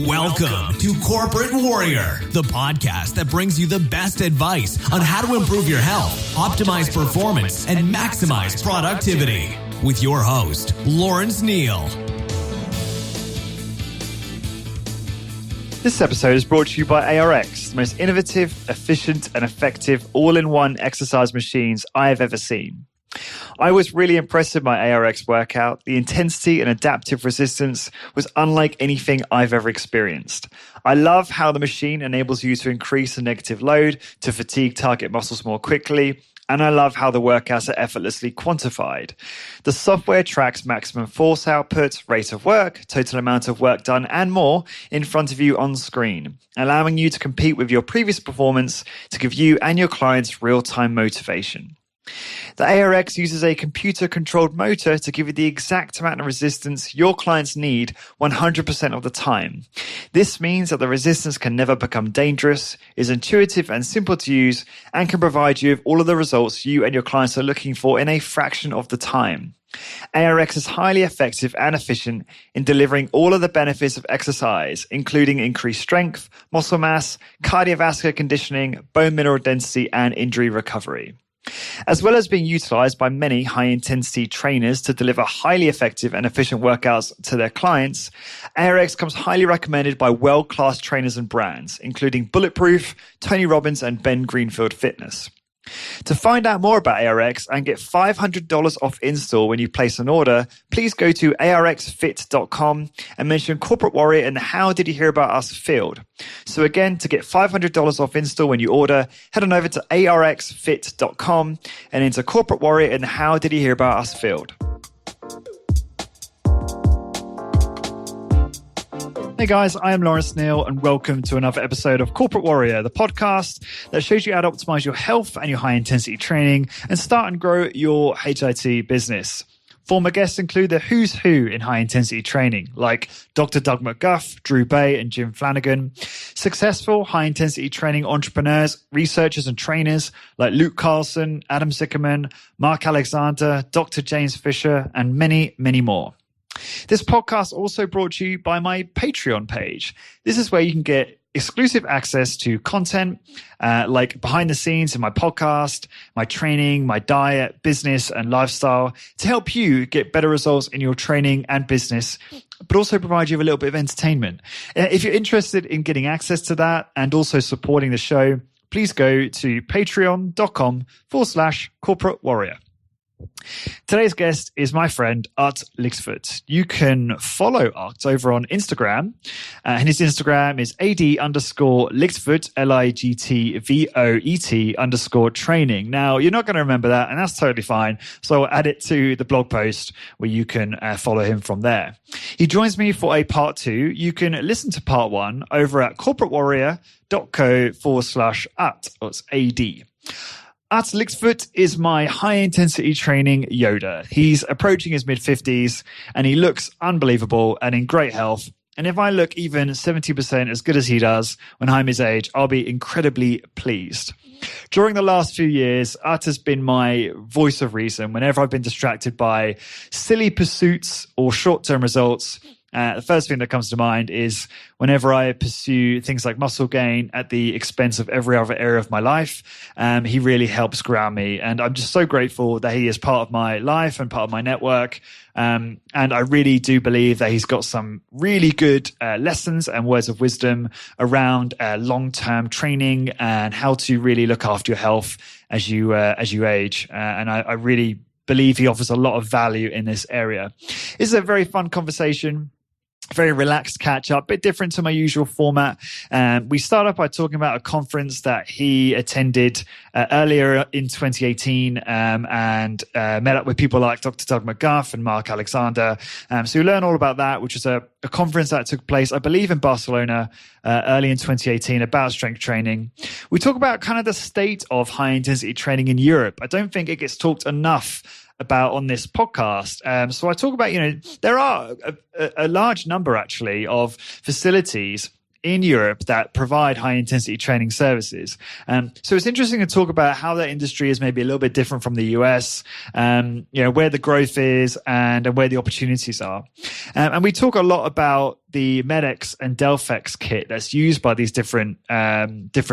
Welcome to Corporate Warrior, the podcast that brings you the best advice on how to improve your health, optimize performance, and maximize productivity. With your host, Lawrence Neal. This episode is brought to you by ARX, the most innovative, efficient, and effective all-in-one exercise machines I have ever seen. I was really impressed with my ARX workout. The intensity and adaptive resistance was unlike anything I've ever experienced. I love how the machine enables you to increase the negative load to fatigue target muscles more quickly, and I love how the workouts are effortlessly quantified. The software tracks maximum force output, rate of work, total amount of work done, and more in front of you on screen, allowing you to compete with your previous performance to give you and your clients real-time motivation. The ARX uses a computer-controlled motor to give you the exact amount of resistance your clients need 100% of the time. This means that the resistance can never become dangerous, is intuitive and simple to use, and can provide you with all of the results you and your clients are looking for in a fraction of the time. ARX is highly effective and efficient in delivering all of the benefits of exercise, including increased strength, muscle mass, cardiovascular conditioning, bone mineral density, and injury recovery. As well as being utilized by many high-intensity trainers to deliver highly effective and efficient workouts to their clients, ARX comes highly recommended by world-class trainers and brands, including Bulletproof, Tony Robbins, and Ben Greenfield Fitness. To find out more about ARX and get $500 off install when you place an order, please go to arxfit.com and mention Corporate Warrior in the How Did You Hear About Us field. So again, to get $500 off install when you order, head on over to arxfit.com and enter Corporate Warrior in the How Did You Hear About Us field. Hey guys, I am Lawrence Neal and welcome to another episode of Corporate Warrior, the podcast that shows you how to optimize your health and your high intensity training and start and grow your HIT business. Former guests include the who's who in high intensity training, like Dr. Doug McGuff, Drew Bay, and Jim Flanagan. Successful high intensity training entrepreneurs, researchers, and trainers like Luke Carlson, Adam Zickerman, Mark Alexander, Dr. James Fisher, and many, many more. This podcast also brought to you by my Patreon page. This is where you can get exclusive access to content like behind the scenes in my podcast, my training, my diet, business, and lifestyle to help you get better results in your training and business, but also provide you with a little bit of entertainment. If you're interested in getting access to that and also supporting the show, please go to patreon.com/corporate warrior. Today's guest is my friend, Art Ligtvoet. You can follow Art over on Instagram. And his Instagram is AD_Ligtvoet, LIGTVOET_training. Now, you're not going to remember that, and that's totally fine. So I'll add it to the blog post where you can follow him from there. He joins me for a part 2. You can listen to part 1 over at corporatewarrior.co/Art. That's AD. Art Ligtvoet is my high-intensity training Yoda. He's approaching his mid-50s, and he looks unbelievable and in great health. And if I look even 70% as good as he does when I'm his age, I'll be incredibly pleased. During the last few years, Art has been my voice of reason whenever I've been distracted by silly pursuits or short-term results. The first thing that comes to mind is whenever I pursue things like muscle gain at the expense of every other area of my life, he really helps ground me. And I'm just so grateful that he is part of my life and part of my network. And I really do believe that he's got some really good lessons and words of wisdom around long-term training and how to really look after your health as you age. And I really believe he offers a lot of value in this area. This is a very fun conversation. Very relaxed catch up, bit different to my usual format. We start off by talking about a conference that he attended earlier in 2018 and met up with people like Dr. Doug McGuff and Mark Alexander. So you learn all about that, which is a conference that took place, I believe, in Barcelona early in 2018 about strength training. We talk about kind of the state of high intensity training in Europe. I don't think it gets talked enough about on this podcast. So I talk about, there are a large number actually of facilities in Europe that provide high intensity training services. So it's interesting to talk about how that industry is maybe a little bit different from the US, where the growth is and where the opportunities are. And we talk a lot about the Med-X and Delphex kit that's used by these different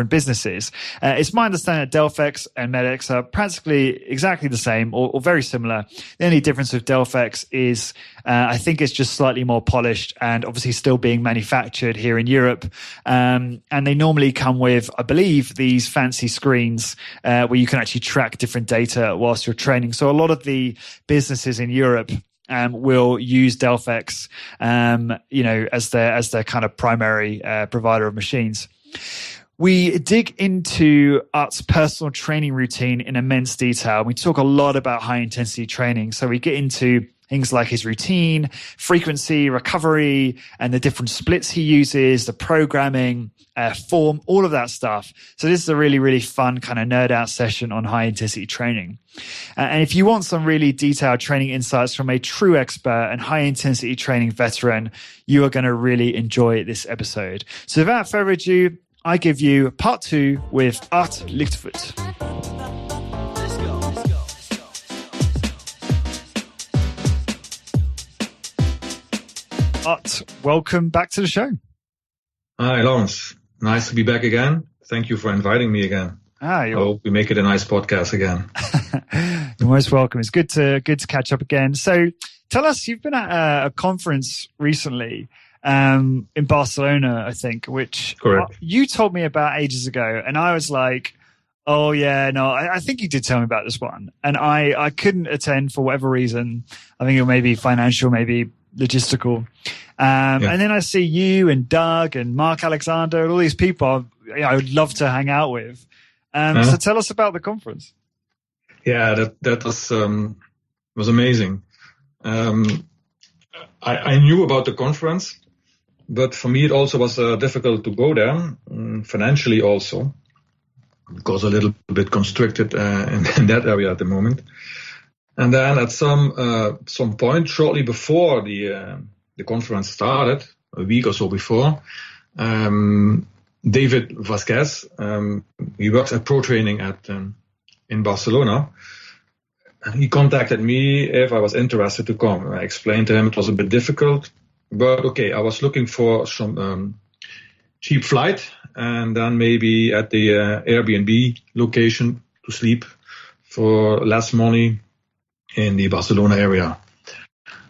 businesses. It's my understanding that Delphex and Med-X are practically exactly the same or very similar. The only difference with Delphex is I think it's just slightly more polished and obviously still being manufactured here in Europe. And they normally come with, I believe, these fancy screens where you can actually track different data whilst you're training. So a lot of the businesses in Europe will use Delphex, as their kind of primary provider of machines. We dig into Ut's personal training routine in immense detail. We talk a lot about high intensity training. So we get into things like his routine, frequency, recovery, and the different splits he uses, the programming, form, all of that stuff. So this is a really, really fun kind of nerd out session on high intensity training. And if you want some really detailed training insights from a true expert and high intensity training veteran, you are going to really enjoy this episode. So without further ado, I give you part 2 with Ut Ligtvoet. Ut, welcome back to the show. Hi, Lawrence. Nice to be back again. Thank you for inviting me again. I hope we make it a nice podcast again. You're most welcome. It's good to catch up again. So tell us, you've been at a conference recently in Barcelona, I think, which you told me about ages ago. And I was like, oh, yeah, no, I think you did tell me about this one. And I couldn't attend for whatever reason. I think it may be financial, maybe logistical. And then I see you and Doug and Mark Alexander and all these people I would love to hang out with. So tell us about the conference. Yeah, that was amazing. I knew about the conference, but for me it also was difficult to go there, financially also, because a little bit constricted in that area at the moment. And then at some point, shortly before the conference started, a week or so before, David Vasquez, he works at Pro Training in Barcelona. He contacted me if I was interested to come. I explained to him it was a bit difficult, but okay, I was looking for some cheap flight and then maybe at the Airbnb location to sleep for less money in the Barcelona area.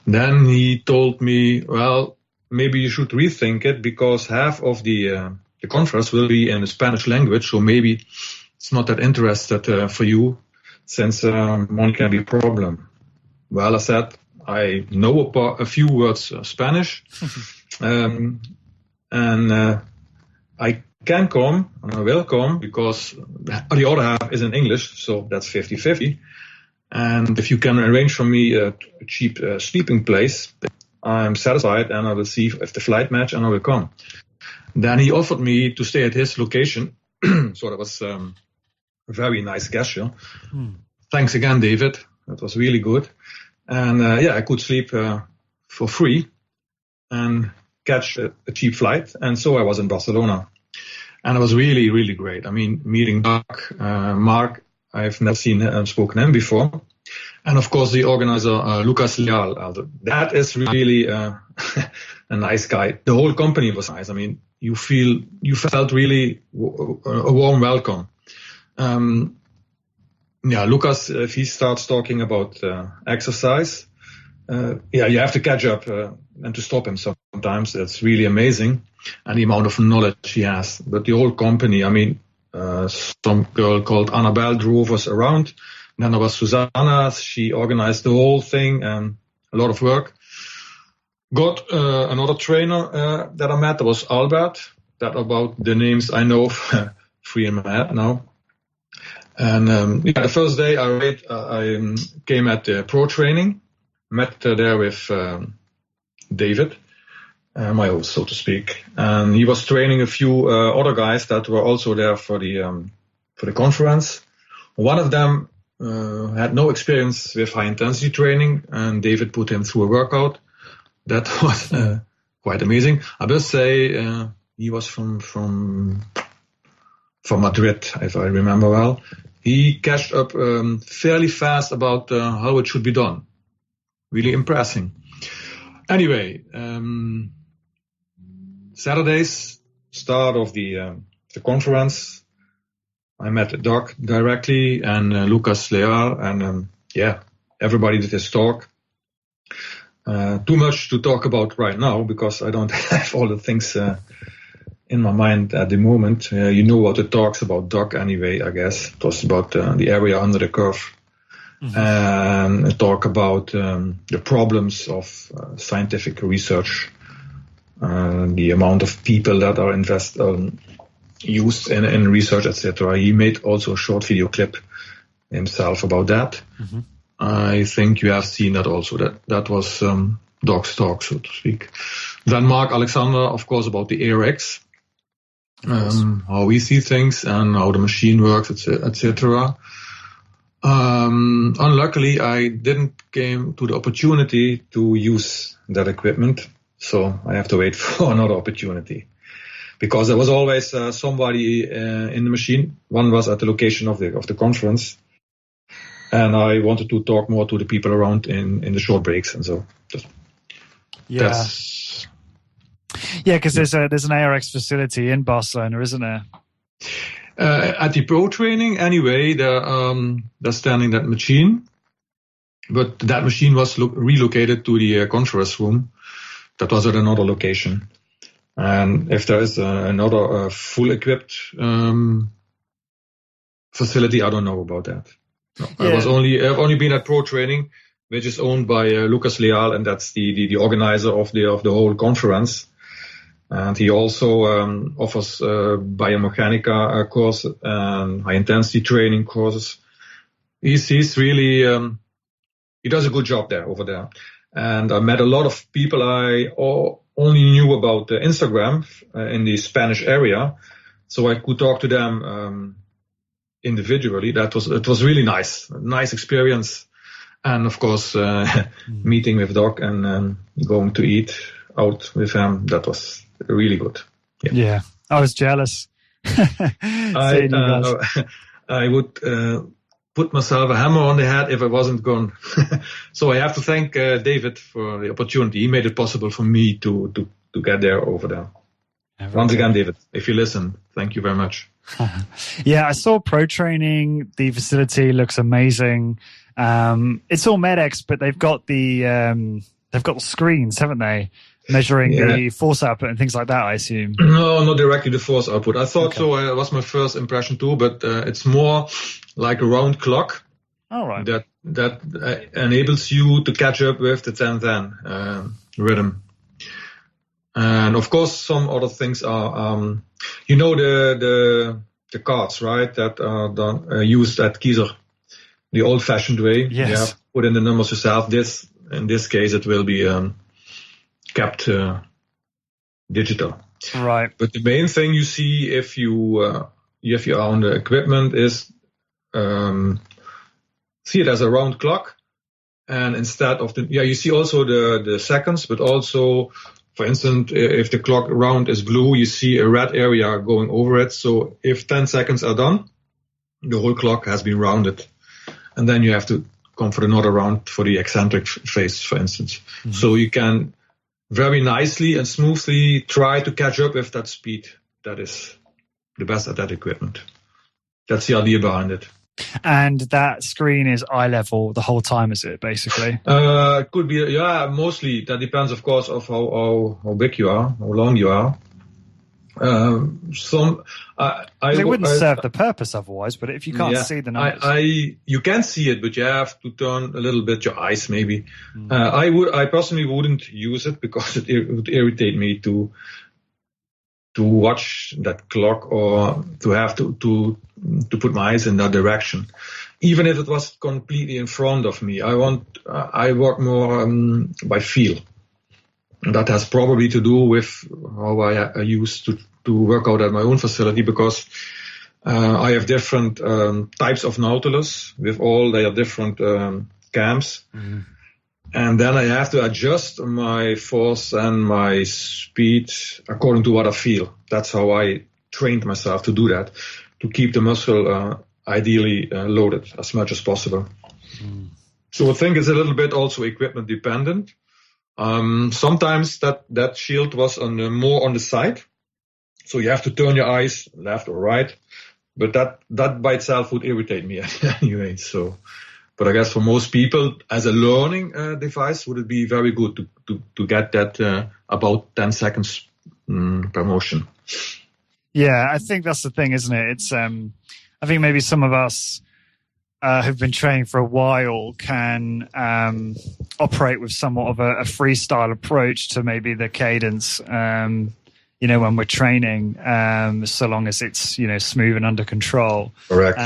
Then he told me, well, maybe you should rethink it because half of the conference will be in the Spanish language, so maybe it's not that interested for you since money can be a problem. Well, I said, I know a few words Spanish, and I can come, and I will come because the other half is in English, so that's 50-50. And if you can arrange for me a cheap sleeping place, I'm satisfied and I will see if the flight match and I will come. Then he offered me to stay at his location. So that was a very nice gesture. Thanks again, David. That was really good. And I could sleep for free and catch a cheap flight. And so I was in Barcelona. And it was really, really great. I mean, meeting Mark, I've never spoken to him before. And of course, the organizer, Lucas Leal. That is really a nice guy. The whole company was nice. I mean, you felt really a warm welcome. Lucas, if he starts talking about exercise, you have to catch up and to stop him sometimes. That's really amazing. And the amount of knowledge he has. But the whole company, I mean, some girl called Annabelle drove us around. Then there was Susanna. She organized the whole thing and a lot of work. Got another trainer that I met. That was Albert. That about the names I know, free in my head now. And the first day I came at the Pro Training. Met there with David, my host, so to speak. And he was training a few other guys that were also there for the conference. One of them had no experience with high intensity training, and David put him through a workout. That was quite amazing. I must say he was from Madrid, if I remember well. He catched up fairly fast about how it should be done. Really impressing. Anyway, Saturday's start of the conference, I met Doc directly and Lucas Leal, and everybody did his talk. Too much to talk about right now because I don't have all the things in my mind at the moment. You know what the talks about Doc anyway, I guess. It was about the area under the curve. Mm-hmm. And talk about the problems of scientific research, the amount of people that are used in research, etc. He made also a short video clip himself about that. Mm-hmm. I think you have seen that also. That was Doc's talk, so to speak. Then Mark Alexander, of course, about the ARX, how we see things and how the machine works, etc. Unluckily, I didn't came to the opportunity to use that equipment, so I have to wait for another opportunity. Because there was always somebody in the machine. One was at the location of the conference, and I wanted to talk more to the people around in the short breaks, and so. Because there's an ARX facility in Barcelona, isn't there? At the pro training, anyway, they're standing that machine, but that machine was relocated to the conference room. That was at another location. And if there is another full equipped facility, I don't know about that. No, yeah. I've only been at pro training, which is owned by Lucas Leal, and that's the organizer of the whole conference. And he also offers biomechanica course and high intensity training courses. He's really he does a good job over there. And I met a lot of people I only knew about Instagram in the Spanish area, so I could talk to them individually. It was really nice experience, and of course meeting with Doc and going to eat out with him. That was really good. Yeah, I was jealous. I would put myself a hammer on the head if I wasn't gone. So I have to thank David for the opportunity. He made it possible for me to get there over there. Once again, David, if you listen, thank you very much. Yeah, I saw pro training. The facility looks amazing. It's all MedX, but they've got the screens, haven't they? Measuring the force output and things like that, I assume. No, not directly the force output. I thought so. It was my first impression too, but it's more like a round clock. All right. That enables you to catch up with the 10-10 rhythm. And of course, some other things are, the cards, right? That are used at Kiezer, the old-fashioned way. Yes. You have to put in the numbers yourself. In this case, it will be kept digital. Right. But the main thing you see if you are on the equipment is see it as a round clock, and instead of you see also the seconds, but also, for instance, if the clock round is blue, you see a red area going over it. So if 10 seconds are done, the whole clock has been rounded, and then you have to come for another round for the eccentric phase, for instance. Mm-hmm. So you can very nicely and smoothly try to catch up with that speed. That is the best at that equipment. That's the idea behind it. And that screen is eye level the whole time, is it, basically? It could be, mostly. That depends, of course, of how big you are, how long you are. It wouldn't serve the purpose otherwise, but if you can't see the numbers. You can see it, but you have to turn a little bit your eyes, maybe. I personally wouldn't use it because it would irritate me to watch that clock or to have to put my eyes in that direction. Even if it was completely in front of me, I work more by feel. That has probably to do with how I used to work out at my own facility, because I have different types of Nautilus with all their different cams. Mm-hmm. And then I have to adjust my force and my speed according to what I feel. That's how I trained myself to do that, to keep the muscle ideally loaded as much as possible. Mm. So I think it's a little bit also equipment dependent. Sometimes that shield was more on the side, so you have to turn your eyes left or right. But that by itself would irritate me anyway. So, but I guess for most people, as a learning device, would it be very good to get that about 10 seconds per motion. Yeah, I think that's the thing, isn't it? It's I think maybe some of us who've been training for a while can operate with somewhat of a freestyle approach to maybe the cadence. When we're training, so long as it's, smooth and under control. Correct.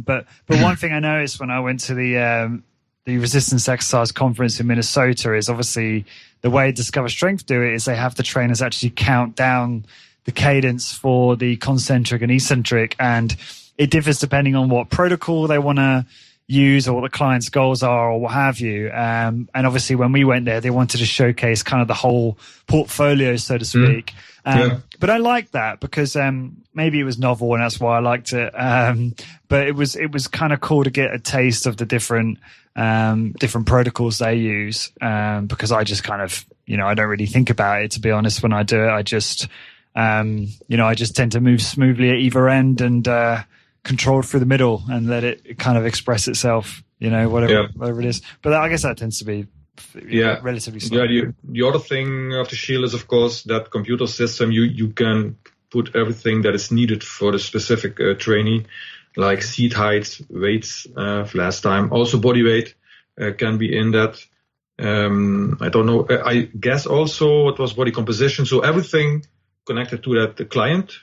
But one thing I noticed when I went to the resistance exercise conference in Minnesota is obviously the way Discover Strength do it is they have the trainers actually count down the cadence for the concentric and eccentric, and it differs depending on what protocol they want to use or what the client's goals are or what have you. And obviously when we went there, they wanted to showcase kind of the whole portfolio, so to speak. But I liked that because maybe it was novel and that's why I liked it. But it was kind of cool to get a taste of the different protocols they use, because I just kind of, I don't really think about it, to be honest. When I do it, I just tend to move smoothly at either end and controlled through the middle and let it kind of express itself, whatever it is. But I guess that tends to be relatively slow. Yeah, the other thing of the shield is, of course, that computer system. You can put everything that is needed for the specific trainee, like seat height, weights, last time. Also body weight can be in that. I don't know. I guess also it was body composition. So everything connected to that the client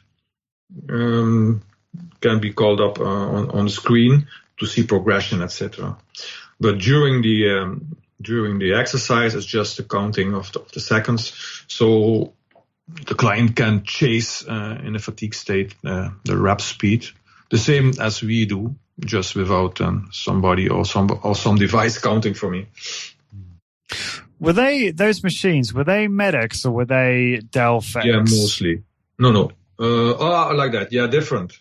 can be called up on the screen to see progression, etc. But during the exercise, it's just the counting of the seconds. So the client can chase in a fatigue state the rep speed, the same as we do, just without somebody or some device counting for me. Were those machines? Were they Medex or were they Delphex? Yeah, mostly. No. Like that. Yeah, different.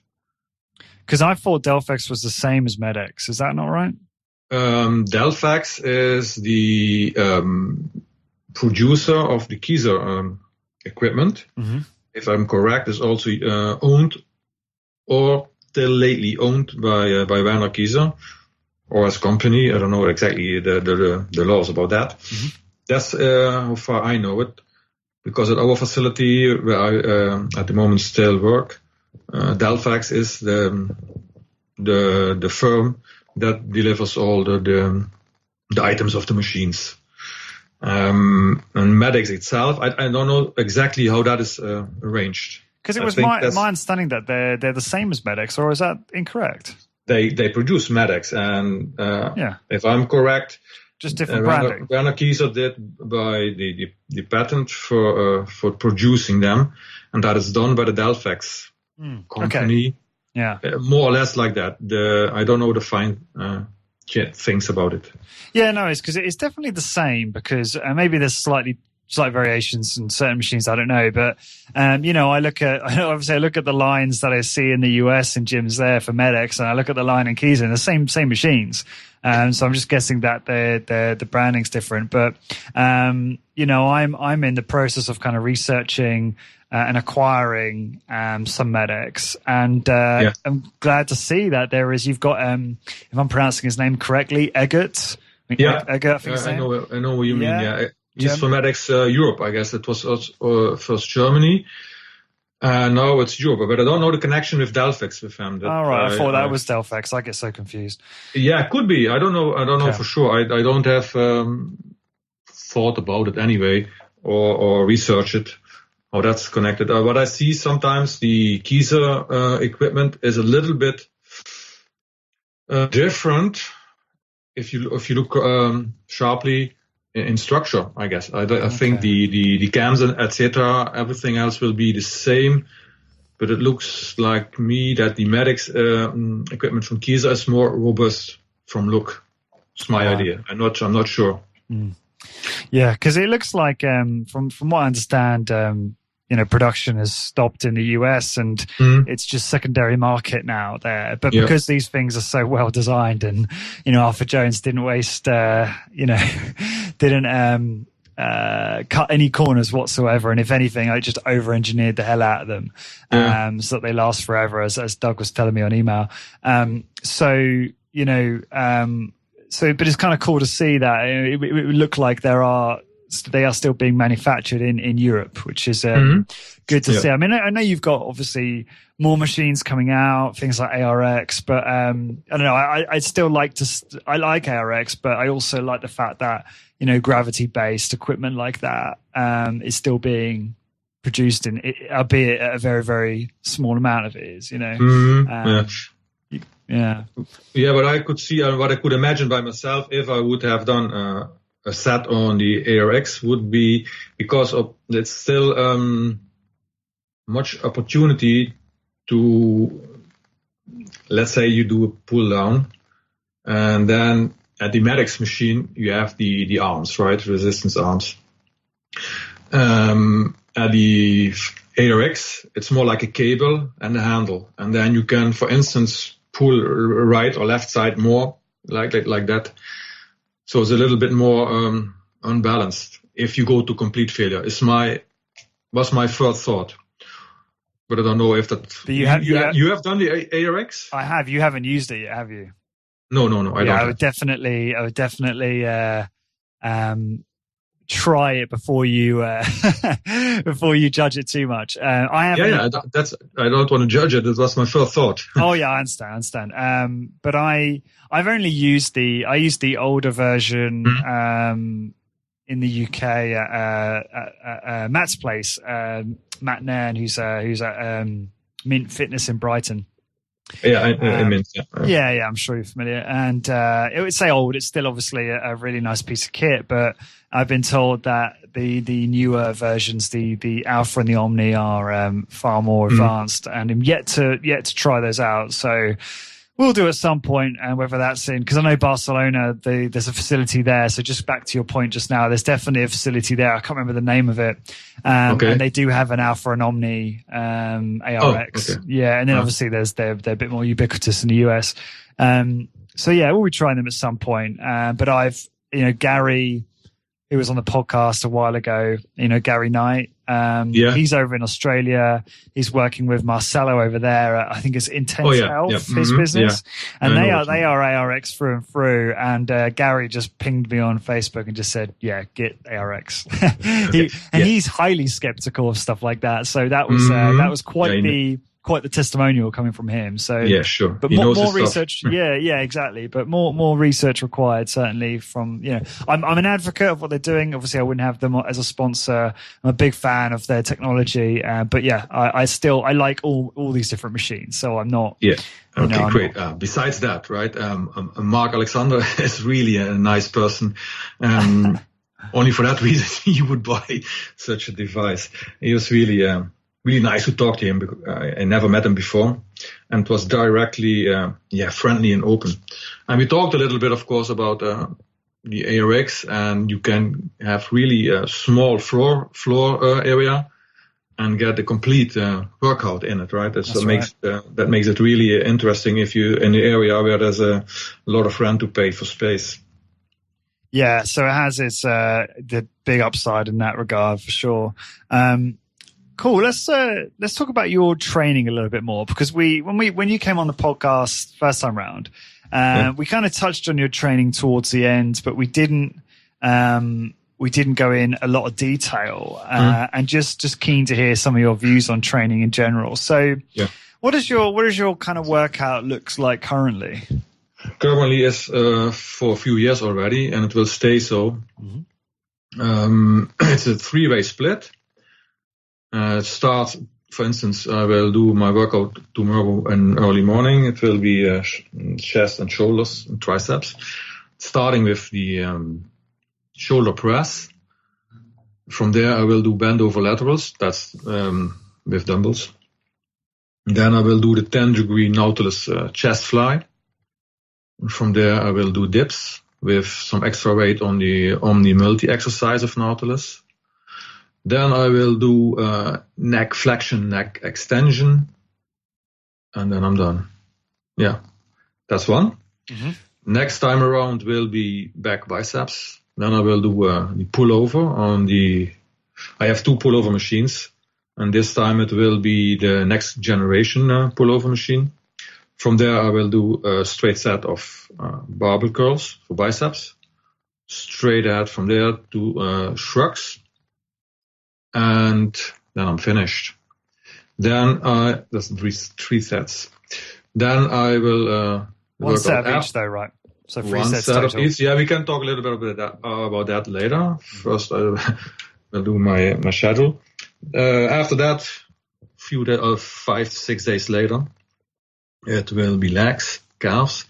Because I thought Delphex was the same as Medex. Is that not right? Delphex is the producer of the Kieser equipment. Mm-hmm. If I'm correct, is also owned or till lately owned by Werner Kieser or his company. I don't know exactly the laws about that. Mm-hmm. That's how far I know it, because at our facility where I at the moment still work, Delphex is the firm that delivers all the items of the machines. And Medex itself, I don't know exactly how that is arranged. Because it was my understanding that they're the same as Medex, or is that incorrect? They produce Medex, and if I'm correct, just different branding. Werner Kieser did by the patent for producing them, and that is done by the Delphex company. Okay. Yeah, more or less like that. I don't know the fine things about it. Yeah, no, it's because it's definitely the same. Because maybe there's slight variations in certain machines. I don't know, but I look at the lines that I see in the US in gyms there for Medex, and I look at the line in Kieser, and the same machines. So I'm just guessing that the branding's different. But I'm in the process of kind of researching and acquiring some Medex, and I'm glad to see that you've got if I'm pronouncing his name correctly, Eggert. Eggert, I think his name. I know what you mean. Yeah. He's for Medex Europe, I guess. It was first Germany. Now it's Europe, but I don't know the connection with Delphex with him. All right, I thought that was Delphex. I get so confused. Yeah, it could be. I don't know for sure. I don't have thought about it anyway, or research it, how that's connected. What I see sometimes, the Kieser equipment is a little bit different if you look sharply in structure, I guess. I think the cams and etc. everything else will be the same, but it looks like me that the Medex equipment from Kieser is more robust from look. It's my idea. I'm not sure. Mm. Yeah, because it looks like from what I understand, production has stopped in the US and it's just secondary market now there. But because these things are so well designed, and Arthur Jones didn't waste, didn't cut any corners whatsoever. And if anything, I just over-engineered the hell out of them, so that they last forever, as Doug was telling me on email. So but it's kind of cool to see that it would look like they are still being manufactured in Europe, which is good to see. I mean, I know you've got obviously more machines coming out, things like ARX, but I don't know. I still like I like ARX, but I also like the fact that gravity-based equipment like that is still being produced albeit at a very, very small amount of it is. But I could see what I could imagine by myself if I would have done a set on the ARX would be, because it's still much opportunity to, let's say you do a pull down, and then at the Maddox machine you have the arms, right, resistance arms. At the ARX it's more like a cable and a handle, and then you can, for instance, pull right or left side more like that. So it's a little bit more unbalanced if you go to complete failure. Was my first thought, but I don't know if that. But you have done the ARX? I have. You haven't used it yet, have you? No. I don't. I would definitely try it before you judge it too much. I haven't. I don't want to judge it. That was my first thought. Oh yeah, I understand. But I've only used the older version in the UK at Matt's place, Matt Nairn, who's at Mint Fitness in Brighton. Yeah, I mean, yeah, I'm sure you're familiar. And it would say old. It's still obviously a really nice piece of kit, but I've been told that the newer versions, the Alpha and the Omni, are far more advanced, and I'm yet to try those out. So we'll do at some point, and whether that's in, because I know Barcelona, there's a facility there. So just back to your point just now, there's definitely a facility there. I can't remember the name of it. And they do have an Alpha and Omni ARX. Yeah, and then obviously they're a bit more ubiquitous in the US. So yeah, we'll be trying them at some point. But I've, Gary, who was on the podcast a while ago, Gary Knight. He's over in Australia. He's working with Marcelo over there. I think it's Intense Health, his business. And they are ARX through and through. And Gary just pinged me on Facebook and just said, yeah, get ARX. He's highly skeptical of stuff like that. So that was quite the testimonial coming from him. So yeah, sure. But more research. Yeah, exactly. But more research required, certainly from, I'm an advocate of what they're doing. Obviously I wouldn't have them as a sponsor. I'm a big fan of their technology. But yeah, I like all these different machines. So I'm not. Yeah. Okay, great. Besides that, right? Mark Alexander is really a nice person. Only for that reason you would buy such a device. He was really nice to talk to him, because I never met him before, and it was directly, friendly and open. And we talked a little bit, of course, about the ARX, and you can have really a small floor area and get a complete workout in it, right? That makes it really interesting if you in the area where there's a lot of rent to pay for space. Yeah, so it has its the big upside in that regard for sure. Cool. Let's talk about your training a little bit more, because when you came on the podcast first time round, we kind of touched on your training towards the end, but we didn't go in a lot of detail. And just keen to hear some of your views on training in general. So, what does your kind of workout looks like currently? Currently is for a few years already, and it will stay so. It's a 3-way split. Starts, for instance, I will do my workout tomorrow in early morning. It will be chest and shoulders and triceps, starting with the shoulder press. From there, I will do bend over laterals. That's with dumbbells. Then I will do the 10-degree Nautilus chest fly. And from there, I will do dips with some extra weight on the Omni multi exercise of Nautilus. Then I will do neck flexion, neck extension, and then I'm done. Yeah, that's one. Next time around will be back biceps Then I will do the pullover on I have 2 pullover machines, and this time it will be the next generation pullover machine. From there, I will do a straight set of barbell curls for biceps. Straight ahead from there to shrugs. And then I'm finished. Then that's 3 sets. Then I will one set of each, though, right? So 3 sets total. One set of each. Yeah, we can talk a little bit about that later. First, I will do my schedule. After that, 5 to 6 days later, it will be legs, calves,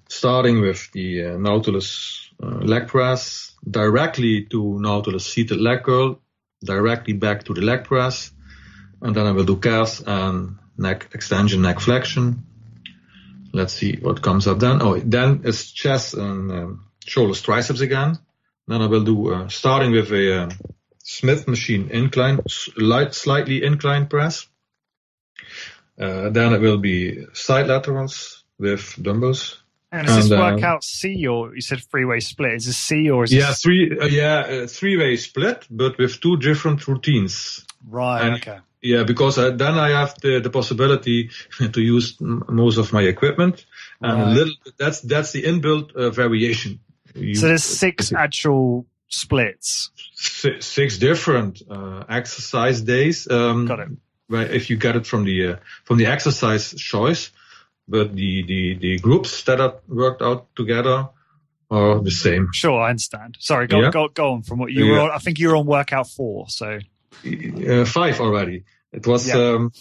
starting with the Nautilus leg press, directly to Nautilus seated leg curl, directly back to the leg press, and then I will do calves and neck extension, neck flexion. Let's see what comes up then. Then it's chest and shoulders, triceps again. Then I will do, starting with a Smith machine incline, slightly inclined press. Then it will be side laterals with dumbbells. And is this workout C, or you said 3-way split? Is this C or is this... 3-way split, but with 2 different routines. Right, and, okay. Yeah, because then I have the possibility to use most of my equipment, and that's the inbuilt variation. So there's 6 actual splits. 6 different exercise days. Got it. Right, if you get it from the exercise choice, but the groups that are worked out together are the same. Sure, I understand. Sorry, go on from what you were on. I think you were on workout 4, so 5 already. It was Smith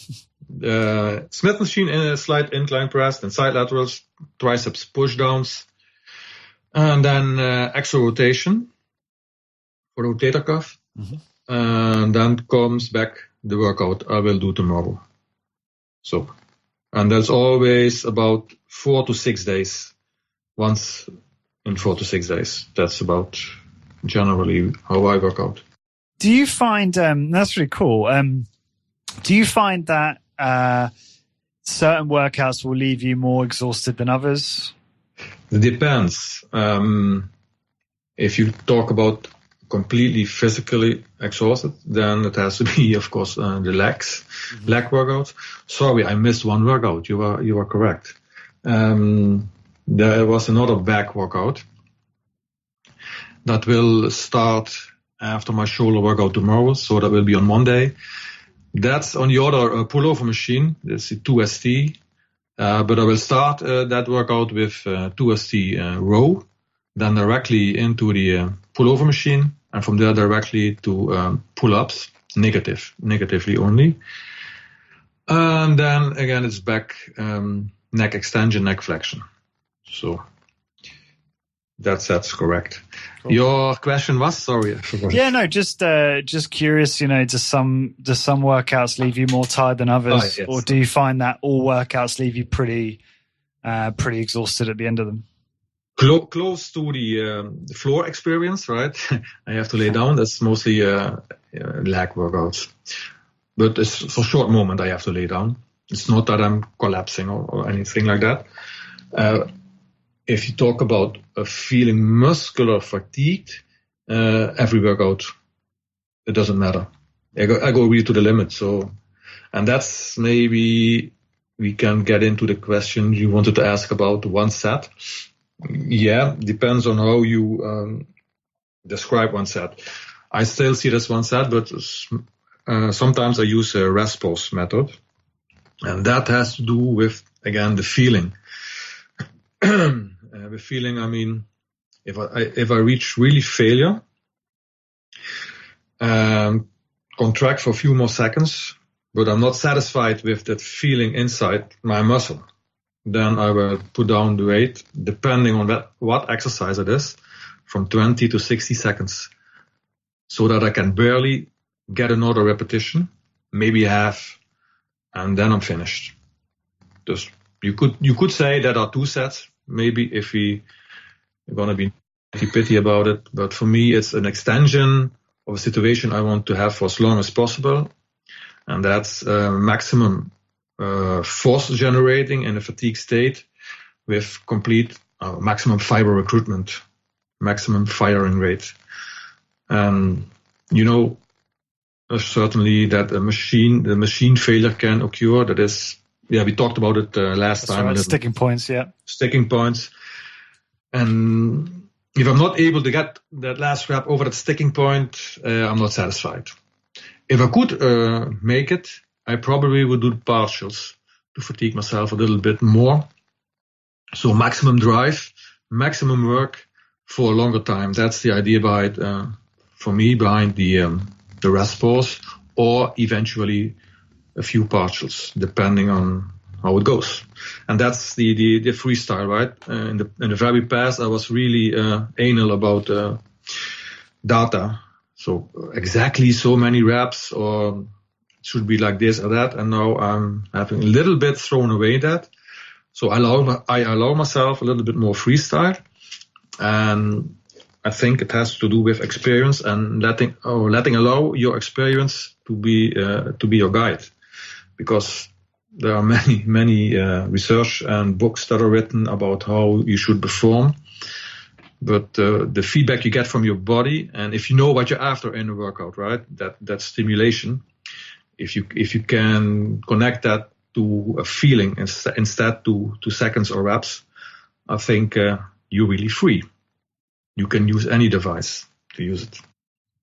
machine in a slight incline press, then side laterals, triceps push downs, and then axial rotation for the rotator cuff, and then comes back the workout I will do tomorrow. So, and that's always about 4 to 6 days. Once in 4 to 6 days. That's about generally how I work out. Do you find that's really cool? Do you find that certain workouts will leave you more exhausted than others? It depends. If you talk about completely physically exhausted, then it has to be, of course, the leg workouts. Sorry, I missed one workout. You are correct. There was another back workout that will start after my shoulder workout tomorrow, so that will be on Monday. That's on the other pullover machine. It's a 2ST, but I will start that workout with 2ST row, then directly into the pullover machine, and from there directly to pull-ups, negatively only. And then again, it's back, neck extension, neck flexion. So that's correct. Cool. Your question was, sorry, I forgot. Yeah, no, just curious. Does some workouts leave you more tired than others, yes. Or do you find that all workouts leave you pretty exhausted at the end of them? Close to the floor experience, right? I have to lay down. That's mostly leg workouts, but it's for a short moment I have to lay down. It's not that I'm collapsing or anything like that. If you talk about feeling muscular fatigued, every workout, it doesn't matter. I go really to the limit. So, and that's maybe we can get into the question you wanted to ask about one set. Yeah, depends on how you describe one set. I still see it as one set, but sometimes I use a rest pause method, and that has to do with, again, the feeling. The feeling, I mean, if I reach really failure, contract for a few more seconds, but I'm not satisfied with that feeling inside my muscle, then I will put down the weight, depending on what exercise it is, from 20 to 60 seconds, so that I can barely get another repetition, maybe half, and then I'm finished. Just you could say that are 2 sets. Maybe if we are going to be nitty-pitty about it. But for me, it's an extension of a situation I want to have for as long as possible. And that's maximum force generating in a fatigue state with complete maximum fiber recruitment. maximum firing rate. And certainly that the machine failure can occur. That is, we talked about it last time. Right, sticking points, Sticking points. And if I'm not able to get that last rep over that sticking point, I'm not satisfied. If I could make it, I probably would do partials to fatigue myself a little bit more. So maximum drive, maximum work for a longer time. That's the idea behind, for me, behind the rest pause, or eventually a few partials, depending on how it goes. And that's the freestyle, right? In the very past, I was really anal about data. So exactly so many reps, or it should be like this or that. And now I'm having a little bit thrown away that. So I allow myself a little bit more freestyle. And I think it has to do with experience and letting allow your experience to be your guide, because there are many research and books that are written about how you should perform. But the feedback you get from your body, and if you know what you're after in a workout, right, that stimulation, if you can connect that to a feeling instead to seconds or reps, I think you're really free. You can use any device to use it.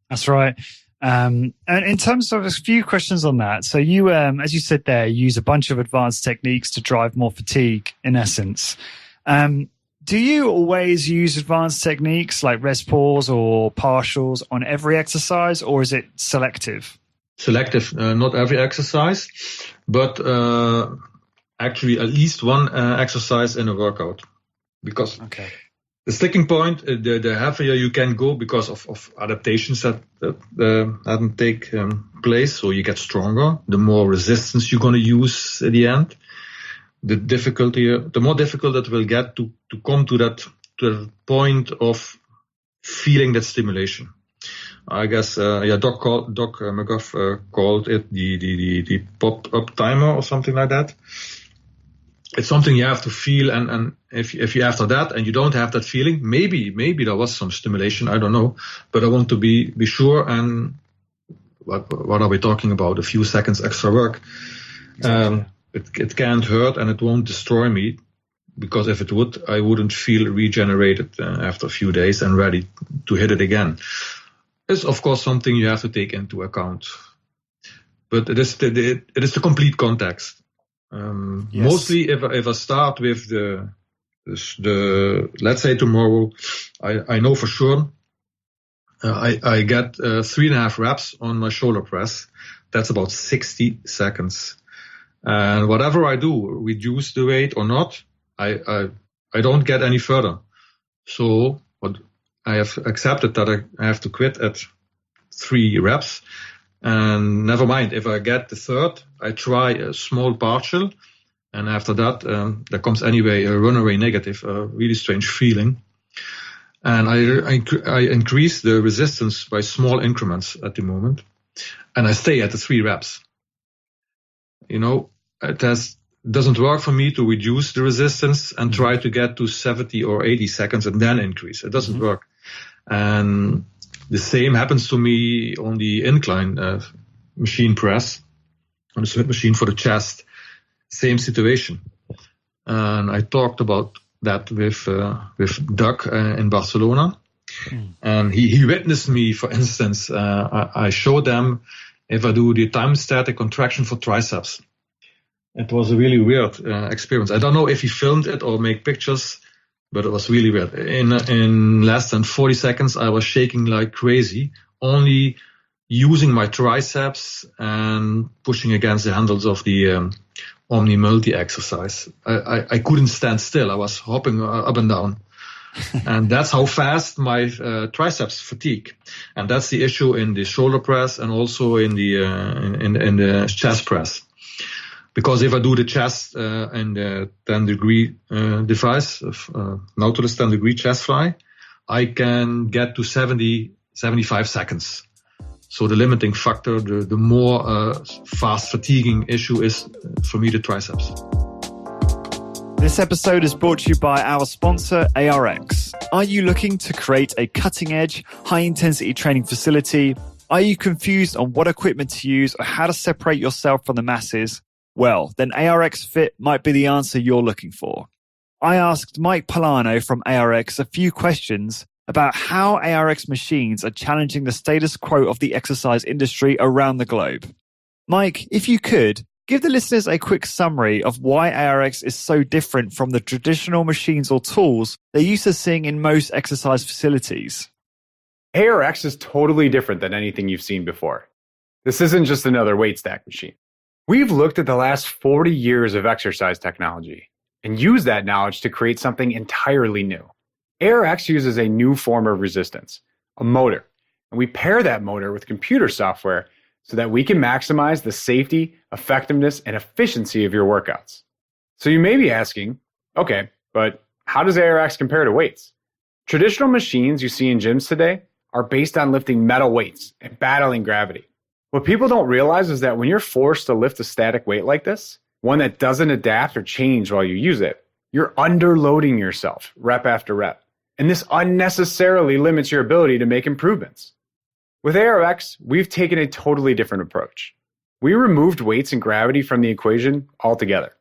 That's right. And in terms of a few questions on that, so you, as you said there, you use a bunch of advanced techniques to drive more fatigue, in essence. Do you always use advanced techniques like rest pause or partials on every exercise, or is it selective? Selective, not every exercise, but actually at least one exercise in a workout. Because the sticking point, the heavier you can go because of adaptations that hadn't take place, so you get stronger. The more resistance you're going to use at the end, the more difficult it will get to come to the point of feeling that stimulation. I guess Doc McGuff called it the pop-up timer or something like that. It's something you have to feel, and if you after that and you don't have that feeling, maybe there was some stimulation, I don't know, but I want to be sure. And what are we talking about? A few seconds extra work. Exactly. It can't hurt and it won't destroy me, because if it would, I wouldn't feel regenerated after a few days and ready to hit it again. It's of course something you have to take into account, but it is the complete context. Yes. Mostly if I start with the let's say tomorrow, I know for sure I get 3.5 reps on my shoulder press. That's about 60 seconds. And whatever I do, reduce the weight or not, I don't get any further. So what I have accepted that I have to quit at 3 reps. And never mind, if I get the third, I try a small partial. And after that, there comes anyway a runaway negative, a really strange feeling. And I increase the resistance by small increments at the moment. And I stay at the 3 reps. It doesn't work for me to reduce the resistance and try to get to 70 or 80 seconds and then increase. It doesn't work. And the same happens to me on the incline machine press, on the Smith machine for the chest. Same situation. And I talked about that with Doug in Barcelona. And he witnessed me, for instance, I showed them if I do the time static contraction for triceps. It was a really weird experience. I don't know if he filmed it or made pictures, but it was really weird. In less than 40 seconds, I was shaking like crazy, only using my triceps and pushing against the handles of the Omni Multi exercise. I couldn't stand still. I was hopping up and down. And that's how fast my triceps fatigue. And that's the issue in the shoulder press and also in the chest press. Because if I do the chest and the 10-degree device, Nautilus 10-degree chest fly, I can get to 75 seconds. So the limiting factor, the more fast fatiguing issue is for me the triceps. This episode is brought to you by our sponsor, ARX. Are you looking to create a cutting-edge, high-intensity training facility? Are you confused on what equipment to use or how to separate yourself from the masses? Well, then ARX Fit might be the answer you're looking for. I asked Mike Polano from ARX a few questions about how ARX machines are challenging the status quo of the exercise industry around the globe. Mike, if you could, give the listeners a quick summary of why ARX is so different from the traditional machines or tools they're used to seeing in most exercise facilities. ARX is totally different than anything you've seen before. This isn't just another weight stack machine. We've looked at the last 40 years of exercise technology and used that knowledge to create something entirely new. ARX uses a new form of resistance, a motor, and we pair that motor with computer software so that we can maximize the safety, effectiveness, and efficiency of your workouts. So you may be asking, okay, but how does ARX compare to weights? Traditional machines you see in gyms today are based on lifting metal weights and battling gravity. What people don't realize is that when you're forced to lift a static weight like this, one that doesn't adapt or change while you use it, you're underloading yourself rep after rep. And this unnecessarily limits your ability to make improvements. With ARX, we've taken a totally different approach. We removed weights and gravity from the equation altogether.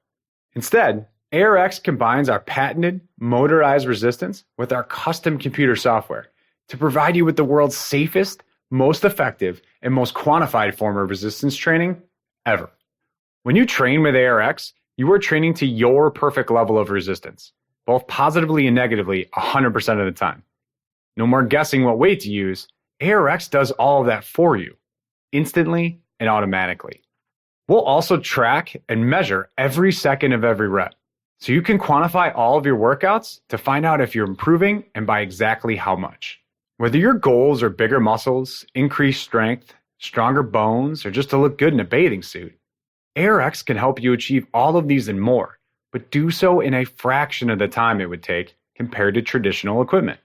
Instead, ARX combines our patented motorized resistance with our custom computer software to provide you with the world's safest, most effective, and most quantified form of resistance training ever. When you train with ARX, you are training to your perfect level of resistance, both positively and negatively 100% of the time. No more guessing what weight to use. ARX does all of that for you, instantly and automatically. We'll also track and measure every second of every rep, so you can quantify all of your workouts to find out if you're improving and by exactly how much. Whether your goals are bigger muscles, increased strength, stronger bones, or just to look good in a bathing suit, ARX can help you achieve all of these and more, but do so in a fraction of the time it would take compared to traditional equipment.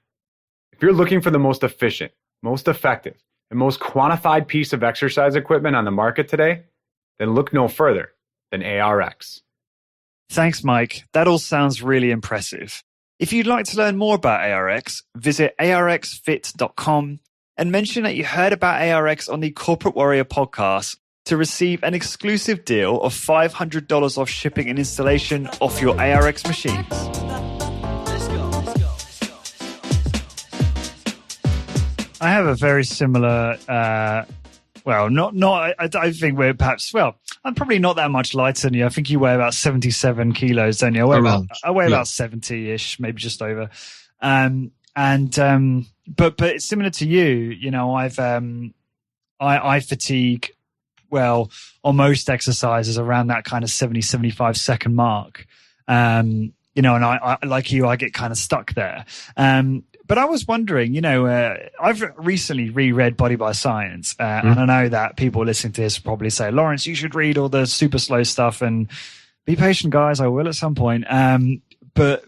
If you're looking for the most efficient, most effective, and most quantified piece of exercise equipment on the market today, then look no further than ARX. Thanks, Mike. That all sounds really impressive. If you'd like to learn more about ARX, visit arxfit.com and mention that you heard about ARX on the Corporate Warrior podcast to receive an exclusive deal of $500 off shipping and installation off your ARX machines. I have a very similar, I don't think we're perhaps, I'm probably not that much lighter than you. I think you weigh about 77 kilos, don't you? I weigh about 70-ish, maybe just over. But it's similar to you. You know, I fatigue, on most exercises around that kind of 70, 75 second mark. And I like you, I get kind of stuck there. But I was wondering, I've recently reread Body by Science, and I know that people listening to this will probably say, Lawrence, you should read all the super slow stuff, and be patient, guys. I will at some point. But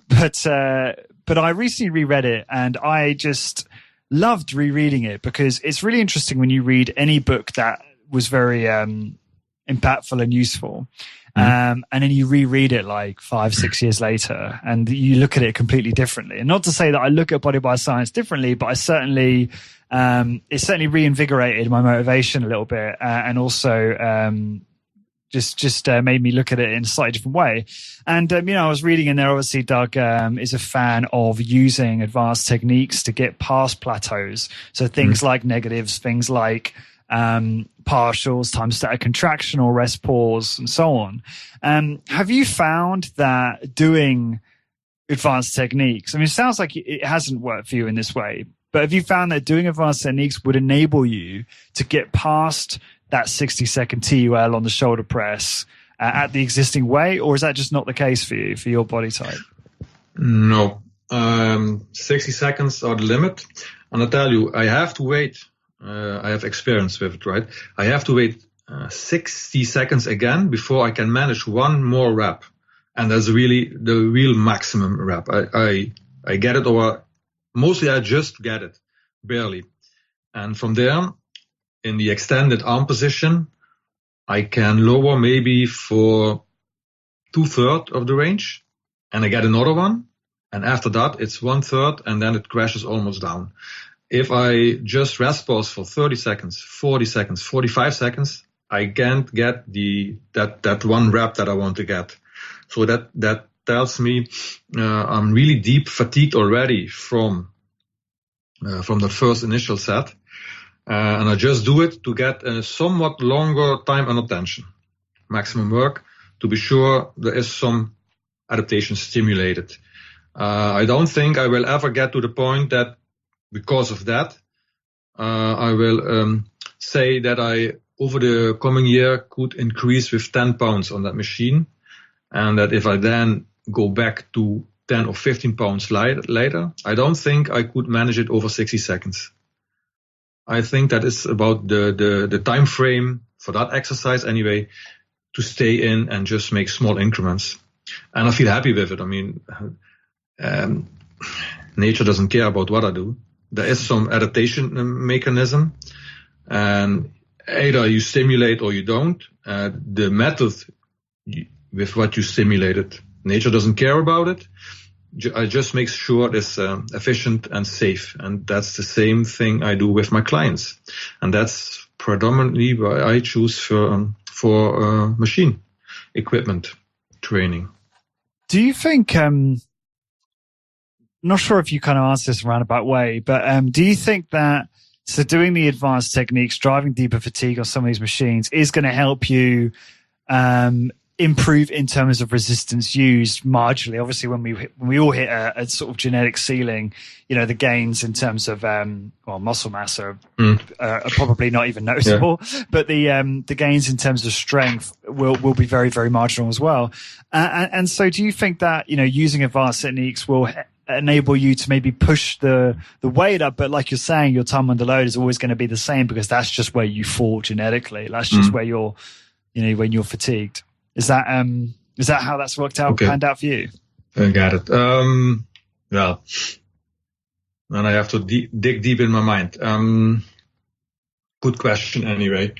I recently reread it, and I just loved rereading it because it's really interesting when you read any book that was very impactful and useful. And then you reread it like 5-6 years later and you look at it completely differently. And not to say that I look at Body by Science differently, but I certainly, it certainly reinvigorated my motivation a little bit. And also, just made me look at it in a slightly different way. And, I was reading in there, obviously Doug, is a fan of using advanced techniques to get past plateaus. So things like negatives, things like, partials, time static contraction or rest pause and so on. Have you found that doing advanced techniques, it sounds like it hasn't worked for you in this way, but have you found that doing advanced techniques would enable you to get past that 60-second TUL on the shoulder press at the existing weight, or is that just not the case for you, for your body type? No. 60 seconds are the limit. And I tell you, I have to wait. I have experience with it, right? I have to wait 60 seconds again before I can manage one more rep. And that's really the real maximum rep. I get it, or mostly I just get it, barely. And from there, in the extended arm position, I can lower maybe for 2/3 of the range, and I get another one, And after that, it's 1/3, and then it crashes almost down. If I just rest pause for 30 seconds, 40 seconds, 45 seconds, I can't get that one rep that I want to get. So that tells me I'm really deep fatigued already from the first initial set. And I just do it to get a somewhat longer time and attention. Maximum work to be sure there is some adaptation stimulated. I don't think I will ever get to the point that because of that, I will say that I, over the coming year, could increase with 10 pounds on that machine. And that if I then go back to 10 or 15 pounds later, I don't think I could manage it over 60 seconds. I think that is about the time frame for that exercise anyway, to stay in and just make small increments. And I feel happy with it. I mean, nature doesn't care about what I do. There is some adaptation mechanism, and either you stimulate or you don't. The method with what you stimulated, nature doesn't care about it. I just make sure it's efficient and safe, and that's the same thing I do with my clients, and that's predominantly why I choose for machine equipment training. Do you think? Not sure if you kind of answer this roundabout way, but do you think that doing the advanced techniques, driving deeper fatigue on some of these machines is going to help you improve in terms of resistance used marginally? Obviously, when we all hit a sort of genetic ceiling, you know, the gains in terms of muscle mass are probably not even noticeable, but the gains in terms of strength will be very, very marginal as well. And so, do you think that, you know, using advanced techniques will enable you to maybe push the weight up, but like you're saying, your time under load is always going to be the same because that's just where you fall genetically. That's just where you're, you know, when you're fatigued. Is that how that's worked out, panned out for you? I got it. Well, and I have to dig deep in my mind. Good question anyway.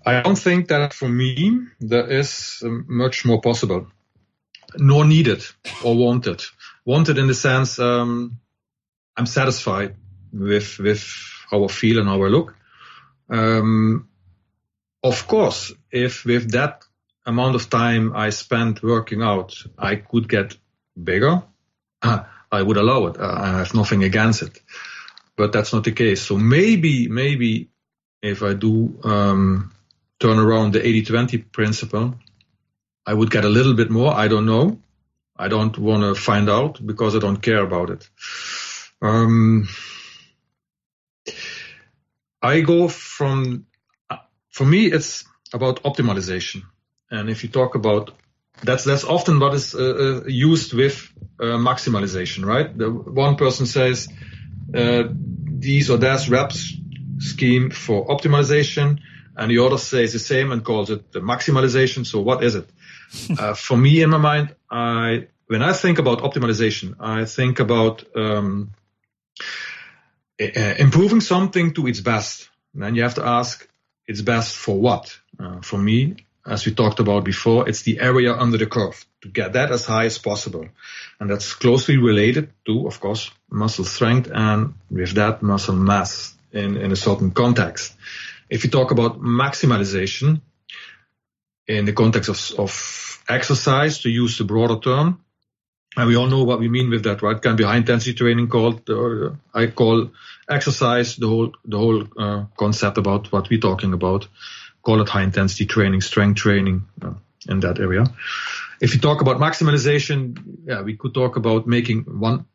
I don't think that for me there is much more possible, nor needed or wanted. Wanted in the sense I'm satisfied with how I feel and how I look. Of course, if with that amount of time I spent working out, I could get bigger, I would allow it. I have nothing against it, but that's not the case. So maybe if I do turn around the 80-20 principle, I would get a little bit more. I don't know. I don't want to find out because I don't care about it. I go for me, it's about optimization. And if you talk about, that's often what is used with maximalization, right? The one person says these or that reps scheme for optimization, and the other says the same and calls it the maximalization. So what is it? For me, in my mind, when I think about optimization, I think about improving something to its best. And then you have to ask, its best for what? For me, as we talked about before, it's the area under the curve, to get that as high as possible. And that's closely related to, of course, muscle strength and with that muscle mass in a certain context. If you talk about maximalization in the context of exercise, to use the broader term, and we all know what we mean with that, right? Can be high intensity training I call exercise the whole concept about what we're talking about. Call it high intensity training, strength training in that area. If you talk about maximalization, we could talk about making one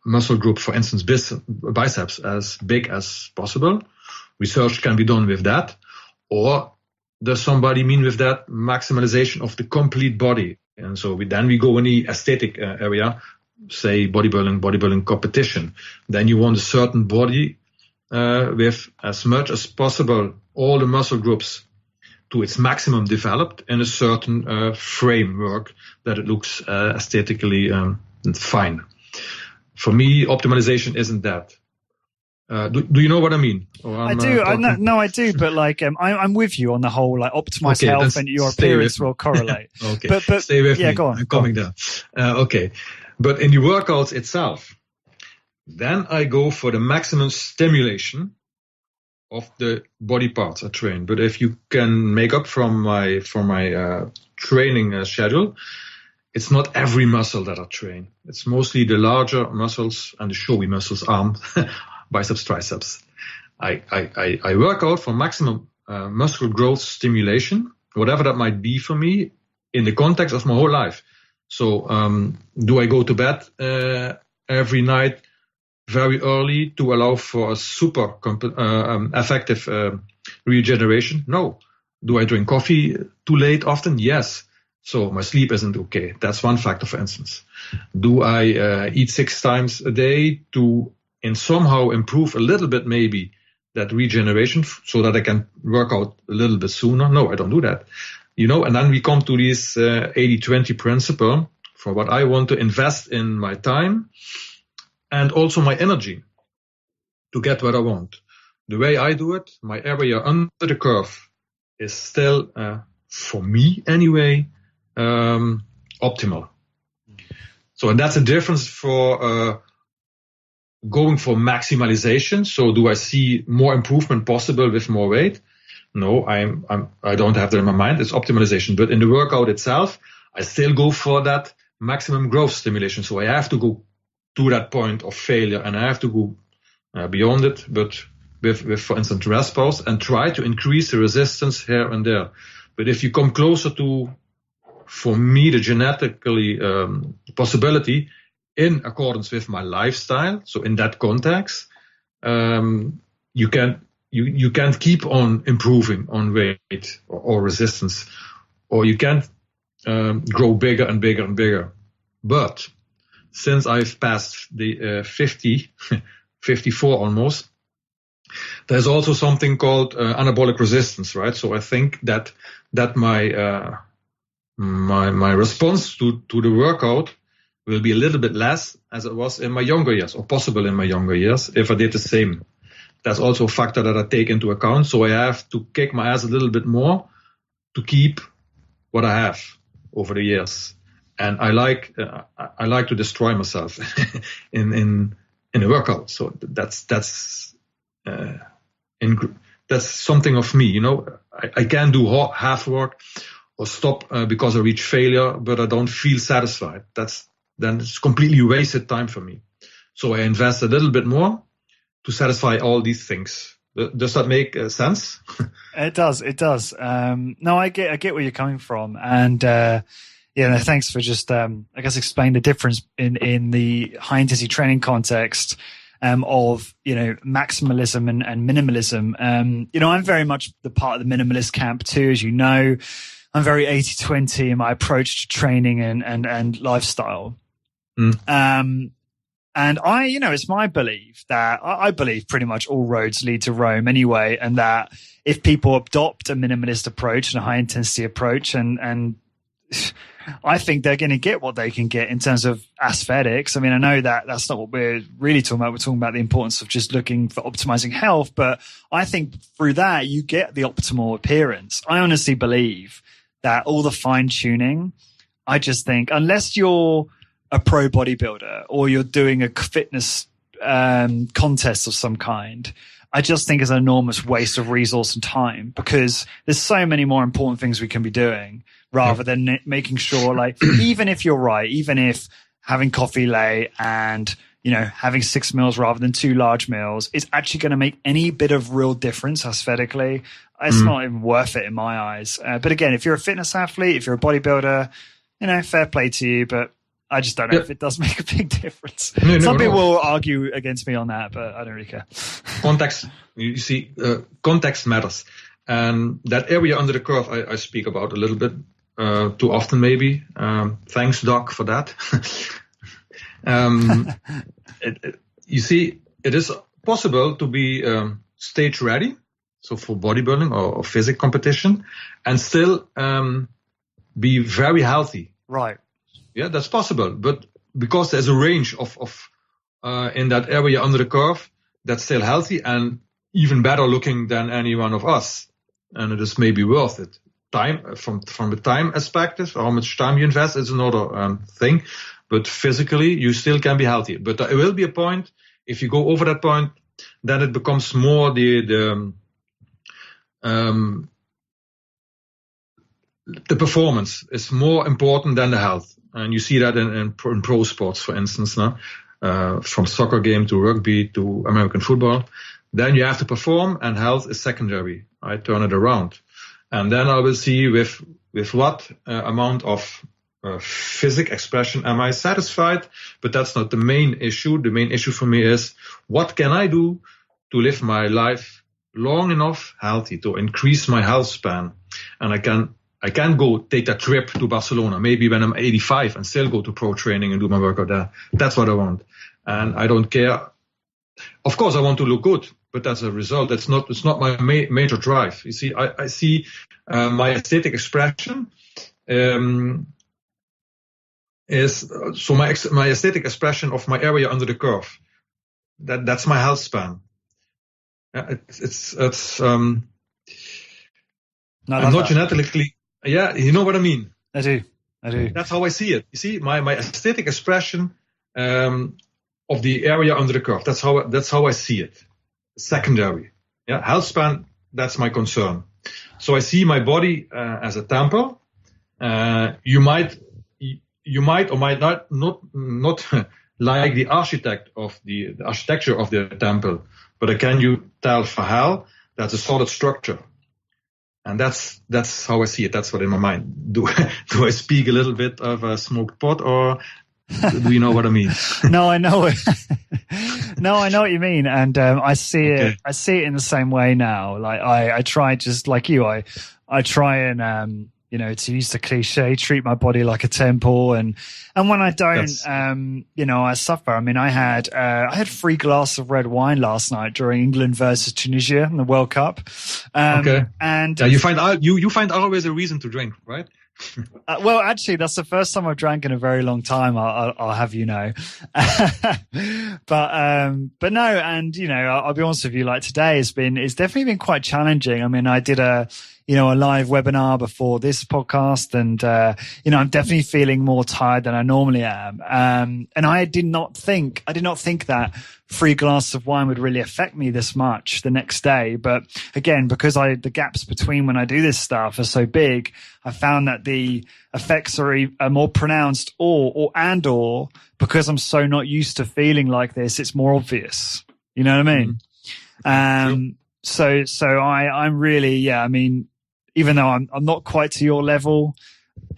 muscle group, for instance, biceps, as big as possible. Research can be done with that. Or does somebody mean with that maximalization of the complete body? And so we go in the aesthetic area, say bodybuilding competition. Then you want a certain body with as much as possible all the muscle groups to its maximum developed in a certain framework that it looks aesthetically fine. For me, optimization isn't that. Do you know what I mean? I do. I do. But like, I'm with you on the whole, like optimize health and your appearance will correlate. Okay. But stay with me. Go on. I'm coming there. Okay. But in the workouts itself, then I go for the maximum stimulation of the body parts I train. But if you can make up from my training schedule, it's not every muscle that I train. It's mostly the larger muscles and the showy muscles, arm, biceps, triceps. I work out for maximum muscle growth stimulation, whatever that might be for me, in the context of my whole life. So do I go to bed every night very early to allow for a super effective regeneration? No. Do I drink coffee too late often? Yes. So my sleep isn't okay. That's one factor, for instance. Do I eat 6 times a day to somehow improve a little bit maybe that regeneration so that I can work out a little bit sooner? No, I don't do that. And then we come to this 80-20 principle for what I want to invest in my time and also my energy to get what I want. The way I do it, my area under the curve is still, for me anyway, optimal. So, and that's a difference for going for maximalization. So do I see more improvement possible with more weight? No, I don't have that in my mind. It's optimization. But in the workout itself, I still go for that maximum growth stimulation. So I have to go to that point of failure and I have to go beyond it, but with, for instance, rest pause and try to increase the resistance here and there. But if you come closer to, for me, the genetically possibility in accordance with my lifestyle, so in that context, you can't keep on improving on weight or resistance, or you can't grow bigger and bigger and bigger. But since I've passed the 54 almost, there's also something called anabolic resistance, right? So I think that my my response to the workout will be a little bit less as it was in my younger years, or possible in my younger years, if I did the same. That's also a factor that I take into account. So I have to kick my ass a little bit more to keep what I have over the years. And I like to destroy myself in a workout. So that's something of me. I can do half work or stop because I reach failure, but I don't feel satisfied. Then it's completely wasted time for me. So I invest a little bit more to satisfy all these things. Does that make sense? It does. No, I get where you're coming from, and thanks for just I guess explain the difference in the high intensity training context of maximalism and minimalism. I'm very much the part of the minimalist camp too, as you know. I'm very 80-20 in my approach to training and lifestyle. And it's my belief that I believe pretty much all roads lead to Rome anyway, and that if people adopt a minimalist approach and a high intensity approach, and I think they're going to get what they can get in terms of aesthetics. I mean, I know that that's not what we're really talking about. We're talking about the importance of just looking for optimizing health, but I think through that you get the optimal appearance. I honestly believe that all the fine tuning, I just think unless you're a pro bodybuilder or you're doing a fitness contest of some kind, I just think it's an enormous waste of resource and time, because there's so many more important things we can be doing rather than making sure, like, even if you're right, even if having coffee late and, having 6 meals rather than 2 large meals is actually going to make any bit of real difference aesthetically, it's not even worth it in my eyes. But again, if you're a fitness athlete, if you're a bodybuilder, fair play to you, but I just don't know if it does make a big difference. Some people will argue against me on that, but I don't really care. Context, you see, context matters. And that area under the curve I speak about a little bit too often maybe. Thanks, Doc, for that. You see, it is possible to be stage ready, so for bodybuilding or physique competition, and still be very healthy. Right. Yeah, that's possible. But because there's a range of in that area under the curve that's still healthy and even better looking than any one of us, and it is maybe worth it. Time from the time perspective, how much time you invest is another thing. but physically you still can be healthy. But there will be a point, if you go over that point, then it becomes more the performance is more important than the health. And you see that in pro sports, for instance, from soccer game to rugby to American football. Then you have to perform, and health is secondary. I turn it around. And then I will see with what amount of physical expression am I satisfied. But that's not the main issue. The main issue for me is, what can I do to live my life long enough healthy, to increase my health span? And I can go take that trip to Barcelona, maybe when I'm 85, and still go to pro training and do my workout there. That's what I want. And I don't care. Of course, I want to look good, but as a result, it's not my major drive. You see, I see my aesthetic expression is so my aesthetic expression of my area under the curve. That's my health span. I'm not genetically. Yeah, you know what I mean. I do. That's how I see it. You see, my aesthetic expression of the area under the curve. That's how I see it. Secondary. Yeah, health span. That's my concern. So I see my body as a temple. You might or might not like the architecture of the temple, but can you tell Verhaal that's a solid structure. And that's how I see it. That's what in my mind. Do I speak a little bit of a smoked pot, or do you know what I mean? No, I know. No, I know what you mean, and I see it. I see it in the same way now. Like I try, just like you. I try and to use the cliche, treat my body like a temple, and when I don't, I suffer. I mean, I had 3 glasses of red wine last night during England versus Tunisia in the World Cup. And you find always a reason to drink, right? Well, actually, that's the first time I've drank in a very long time. I'll have you know, but no, and I'll be honest with you. Like today it's definitely been quite challenging. I mean, I did a live webinar before this podcast, and I'm definitely feeling more tired than I normally am. And I did not think that 3 glasses of wine would really affect me this much the next day. But again, because the gaps between when I do this stuff are so big, I found that the effects are more pronounced, or because I'm so not used to feeling like this, it's more obvious. You know what I mean? Sure. So I'm really, I mean, even though I'm not quite to your level,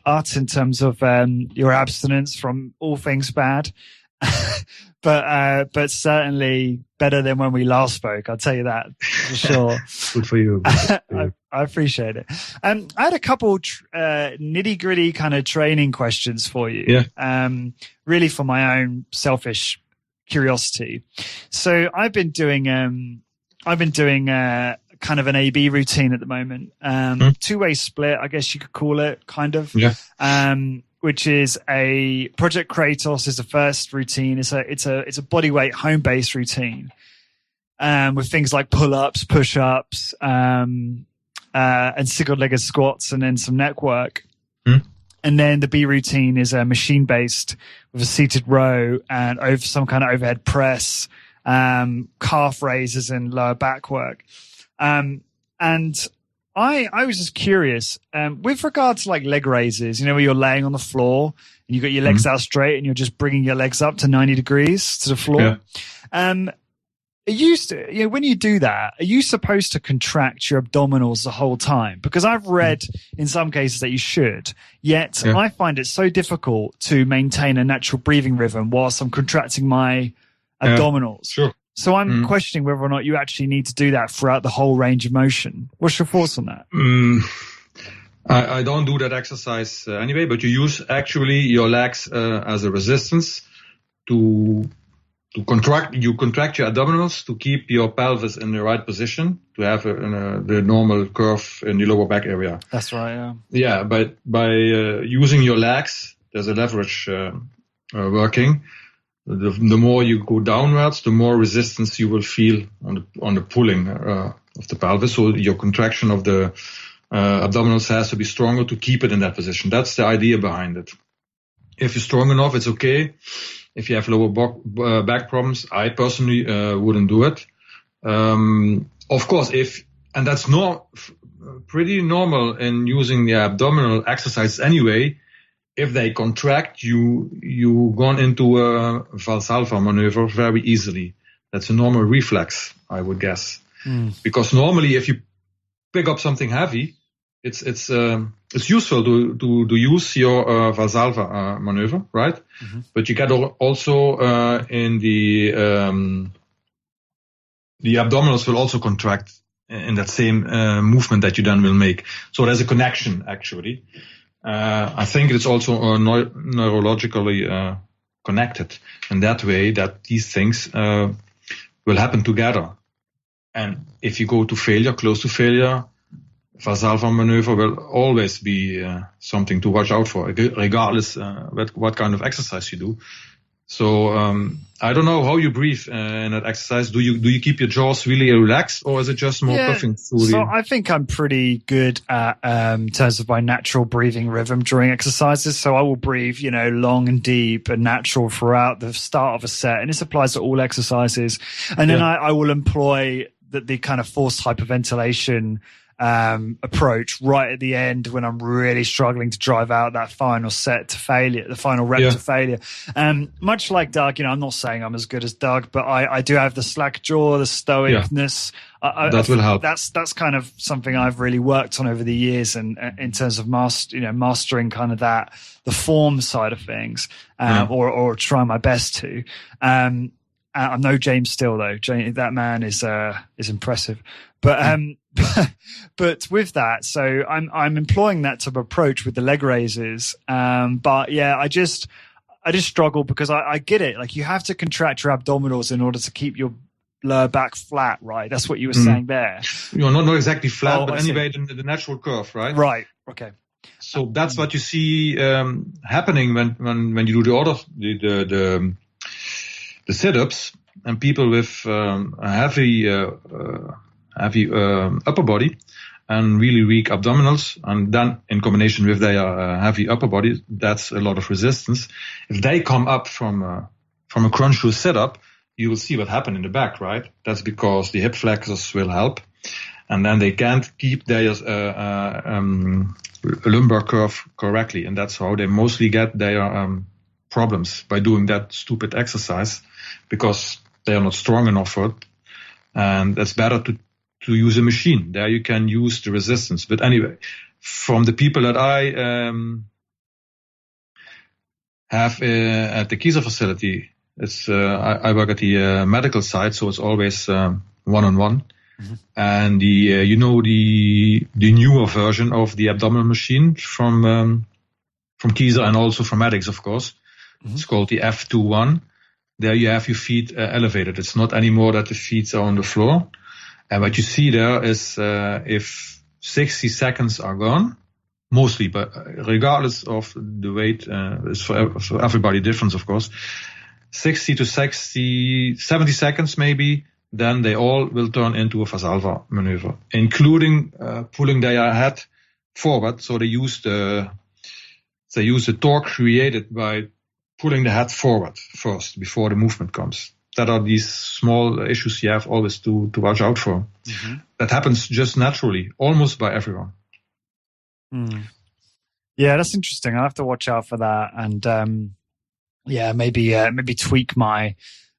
Art, in terms of your abstinence from all things bad, but certainly better than when we last spoke. I'll tell you that for sure. Good for you. I appreciate it. I had a couple nitty gritty kind of training questions for you. Yeah. Really for my own selfish curiosity. So I've been doing kind of an A/B routine at the moment. 2-way split, I guess you could call it, kind of. Yeah. Which is a Project Kratos is the first routine. It's a body weight home based routine, with things like pull ups, push ups, and single legged squats, and then some neck work. And then the B routine is a machine based with a seated row and over some kind of overhead press, calf raises and lower back work. And I was just curious, with regards to like leg raises, where you're laying on the floor and you got your legs out straight and you're just bringing your legs up to 90 degrees to the floor. Yeah. When you do that, are you supposed to contract your abdominals the whole time? Because I've read in some cases that you should, yet I find it so difficult to maintain a natural breathing rhythm whilst I'm contracting my abdominals. Sure. So I'm questioning whether or not you actually need to do that throughout the whole range of motion. What's your thoughts on that? I don't do that exercise anyway, but you use actually your legs as a resistance to contract. You contract your abdominals to keep your pelvis in the right position, to have the normal curve in the lower back area. That's right, yeah. Yeah, but by using your legs, there's a leverage working. The more you go downwards, the more resistance you will feel on the pulling of the pelvis. So your contraction of the abdominals has to be stronger to keep it in that position. That's the idea behind it. If you're strong enough, it's okay. If you have lower back problems, I personally wouldn't do it. Of course, and that's pretty normal in using the abdominal exercises anyway. If they contract, you gone into a Valsalva maneuver very easily. That's a normal reflex, I would guess. Because normally, if you pick up something heavy, it's useful to use your Valsalva maneuver, right? Mm-hmm. But you get also in the abdominals will also contract in that same movement that you then will make. So there's a connection actually. I think it's also neurologically connected in that way that these things will happen together. And if you go to failure, close to failure, Valsalva maneuver will always be something to watch out for, regardless what kind of exercise you do. So I don't know how you breathe in that exercise. Do you keep your jaws really relaxed, or is it just more puffing through? So I think I'm pretty good at in terms of my natural breathing rhythm during exercises. So I will breathe, long and deep and natural throughout the start of a set, and this applies to all exercises. And then I will employ the kind of forced hyperventilation approach right at the end when I'm really struggling to drive out that final set to failure, the final rep to failure. Much like Doug, I'm not saying I'm as good as Doug, but I do have the slack jaw, the stoicness. That will help. That's kind of something I've really worked on over the years, and in terms of mastering kind of the form side of things, or trying my best to. I'm no James Still though. That man is impressive, but but with that, so I'm employing that type of approach with the leg raises. But yeah, I just struggle because I get it. Like you have to contract your abdominals in order to keep your lower back flat, right? That's what you were saying there. Not exactly flat, but anyway, the natural curve, right? Right. Okay. So that's what you see happening when you do the sit-ups, and people with a heavy upper body and really weak abdominals, and then in combination with their heavy upper body, that's a lot of resistance. If they come up from a crunch to a sit-up, you will see what happened in the back, right? That's because the hip flexors will help, and then they can't keep their lumbar curve correctly, and that's how they mostly get their problems, by doing that stupid exercise, because they are not strong enough for it. And it's better to use a machine. There you can use the resistance. But anyway, from the people that I have at the Kieser facility, it's I work at the medical side, so it's always one-on-one. Mm-hmm. And the newer version of the abdominal machine from Kieser and also from Medics, of course. Mm-hmm. It's called the F21. There you have your feet elevated. It's not anymore that the feet are on the floor. And what you see there is if 60 seconds are gone, mostly, but regardless of the weight, it's for everybody different, of course. 60 to 70 seconds maybe, then they all will turn into a Valsalva maneuver, including pulling their head forward. So they use the torque created by pulling the head forward first before the movement comes. That are these small issues you have always to watch out for. Mm-hmm. That happens just naturally, almost by everyone. Mm. Yeah, that's interesting. I'll have to watch out for that, and maybe tweak my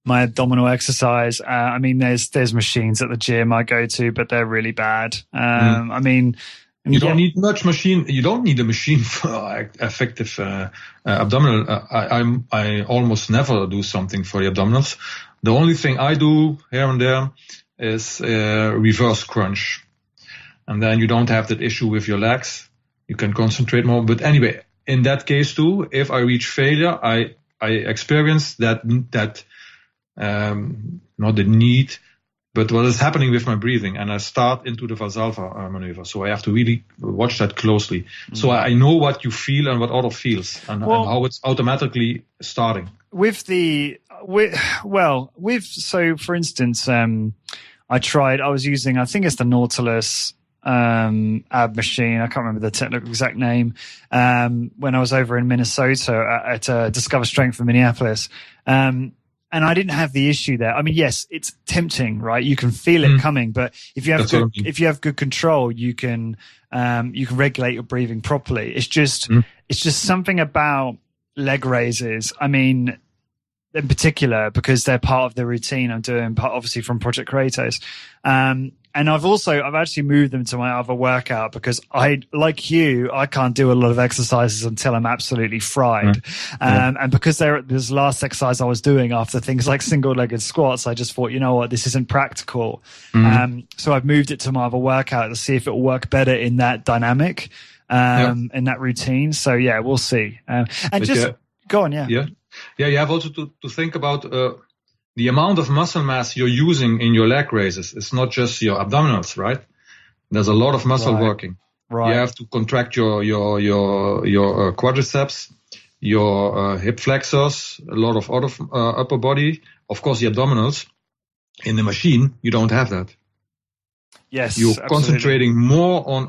abdominal exercise. I mean, there's machines at the gym I go to, but they're really bad. I mean. You don't need much machine. You don't need a machine for effective abdominal. I almost never do something for the abdominals. The only thing I do here and there is reverse crunch, and then you don't have that issue with your legs. You can concentrate more. But anyway, in that case too, if I reach failure, I experience that not the need. But what is happening with my breathing, and I start into the Valsalva maneuver. So I have to really watch that closely. Mm. So I know what you feel and what other feels, and how it's automatically starting. So for instance, I was using, I think it's the Nautilus ab machine. I can't remember the technical exact name. When I was over in Minnesota at Discover Strength in Minneapolis. And I didn't have the issue there. I mean, yes, it's tempting, right? You can feel it coming, but if you have good control, you can regulate your breathing properly. It's just something about leg raises. I mean, in particular, because they're part of the routine I'm doing, obviously from Project Plateaus. And I've actually moved them to my other workout because I can't do a lot of exercises until I'm absolutely fried. And because this last exercise I was doing after things like single-legged squats, I just thought, you know what, this isn't practical. So I've moved it to my other workout to see if it will work better in that dynamic, in that routine. So yeah, we'll see. Go on. Yeah, you have also to think about the amount of muscle mass you're using in your leg raises. It's not just your abdominals, right? There's a lot of muscle working. Right. You have to contract your quadriceps, your hip flexors, a lot of other upper body. Of course, the abdominals. In the machine, you don't have that. Yes, you're absolutely. Concentrating more on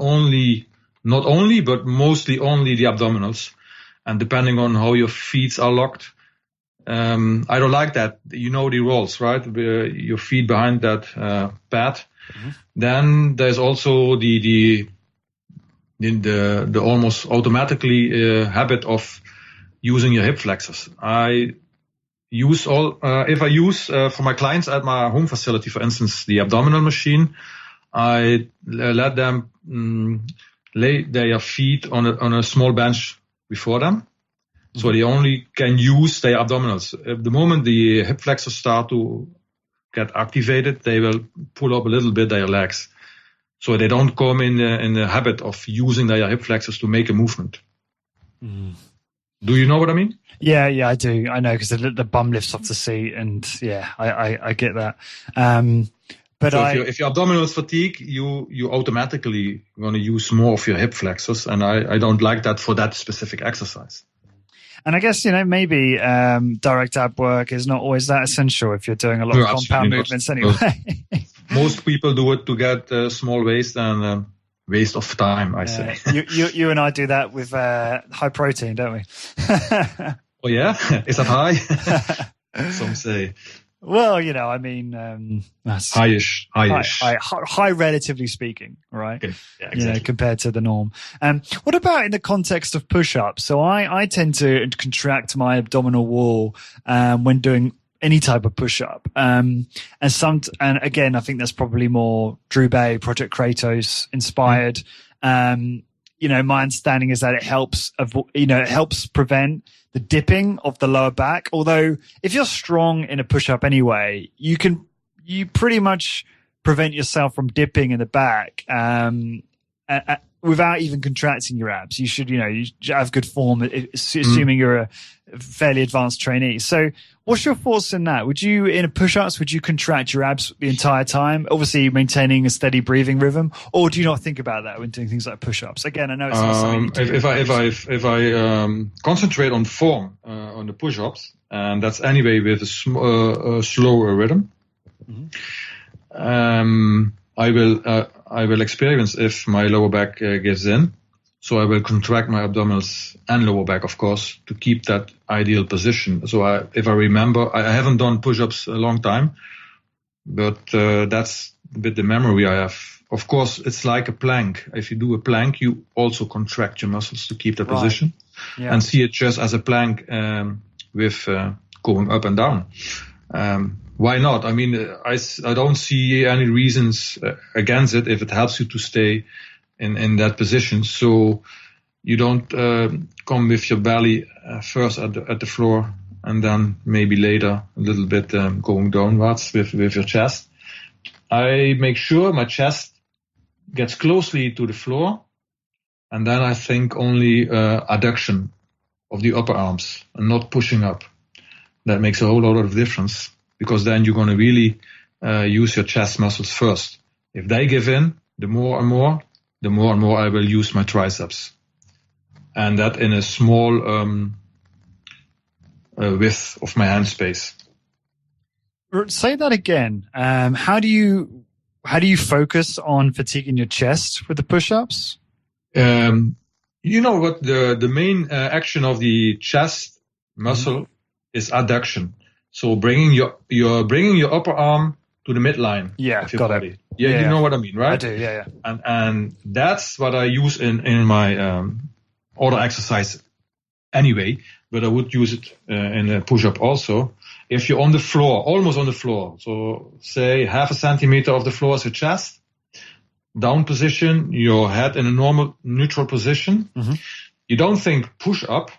not only, but mostly only the abdominals. And depending on how your feet are locked, I don't like that. You know the rules, right? Your feet behind that pad. Then there's also the almost automatically habit of using your hip flexors. If I use for my clients at my home facility, for instance, the abdominal machine, I let them lay their feet on a small bench before them. So they only can use their abdominals. At the moment the hip flexors start to get activated, they will pull up a little bit their legs. So they don't come in the habit of using their hip flexors to make a movement. Do you know what I mean? Yeah, I do. I know, because the bum lifts off the seat, and yeah, I get that. But so if your abdominals fatigue, you automatically going to use more of your hip flexors, and I don't like that for that specific exercise. And I guess, maybe direct ab work is not always that essential if you're doing a lot of compound movements anyway. Most people do it to get small waist and waste of time, I say. You and I do that with high protein, don't we? Oh, yeah? Is that high? Some say. Well, I mean, that's high-ish. High, relatively speaking, right? Okay. Yeah, exactly. Compared to the norm. What about in the context of push-ups? So I tend to contract my abdominal wall when doing any type of push-up. And again, I think that's probably more Drew Bay, Project Kratos inspired. My understanding is that it helps prevent the dipping of the lower back. Although if you're strong in a push-up anyway, you pretty much prevent yourself from dipping in the back, without even contracting your abs. You should have good form, assuming you're a fairly advanced trainee. So what's your thoughts on that? Would you contract your abs the entire time, obviously maintaining a steady breathing rhythm, or do you not think about that when doing things like push-ups? Again, I know it's not something you do. If I concentrate on form on the push-ups, and that's anyway with a slower rhythm, I will experience if my lower back gives in. So I will contract my abdominals and lower back, of course, to keep that ideal position. So if I remember, I haven't done push-ups a long time, but that's a bit the memory I have. Of course, it's like a plank. If you do a plank, you also contract your muscles to keep the position, and see it just as a plank with going up and down. Why not? I mean, I don't see any reasons against it if it helps you to stay in that position. So you don't come with your belly first at the floor and then maybe later a little bit going downwards with your chest. I make sure my chest gets closely to the floor, and then I think only adduction of the upper arms and not pushing up. That makes a whole lot of difference, because then you're going to really use your chest muscles first. If they give in, the more and more I will use my triceps. And that in a small width of my hand space. Say that again. How do you how do you focus on fatiguing your chest with the push-ups? You know what the main action of the chest muscle is adduction. So bringing your upper arm to the midline. Yeah, of your got body. it. Yeah, you know what I mean, right? I do. Yeah. And that's what I use in my other exercise anyway. But I would use it in a push-up also. If you're on the floor, almost on the floor, so say half a centimeter of the floor is your chest. Down position, your head in a normal neutral position. Mm-hmm. You don't think push up,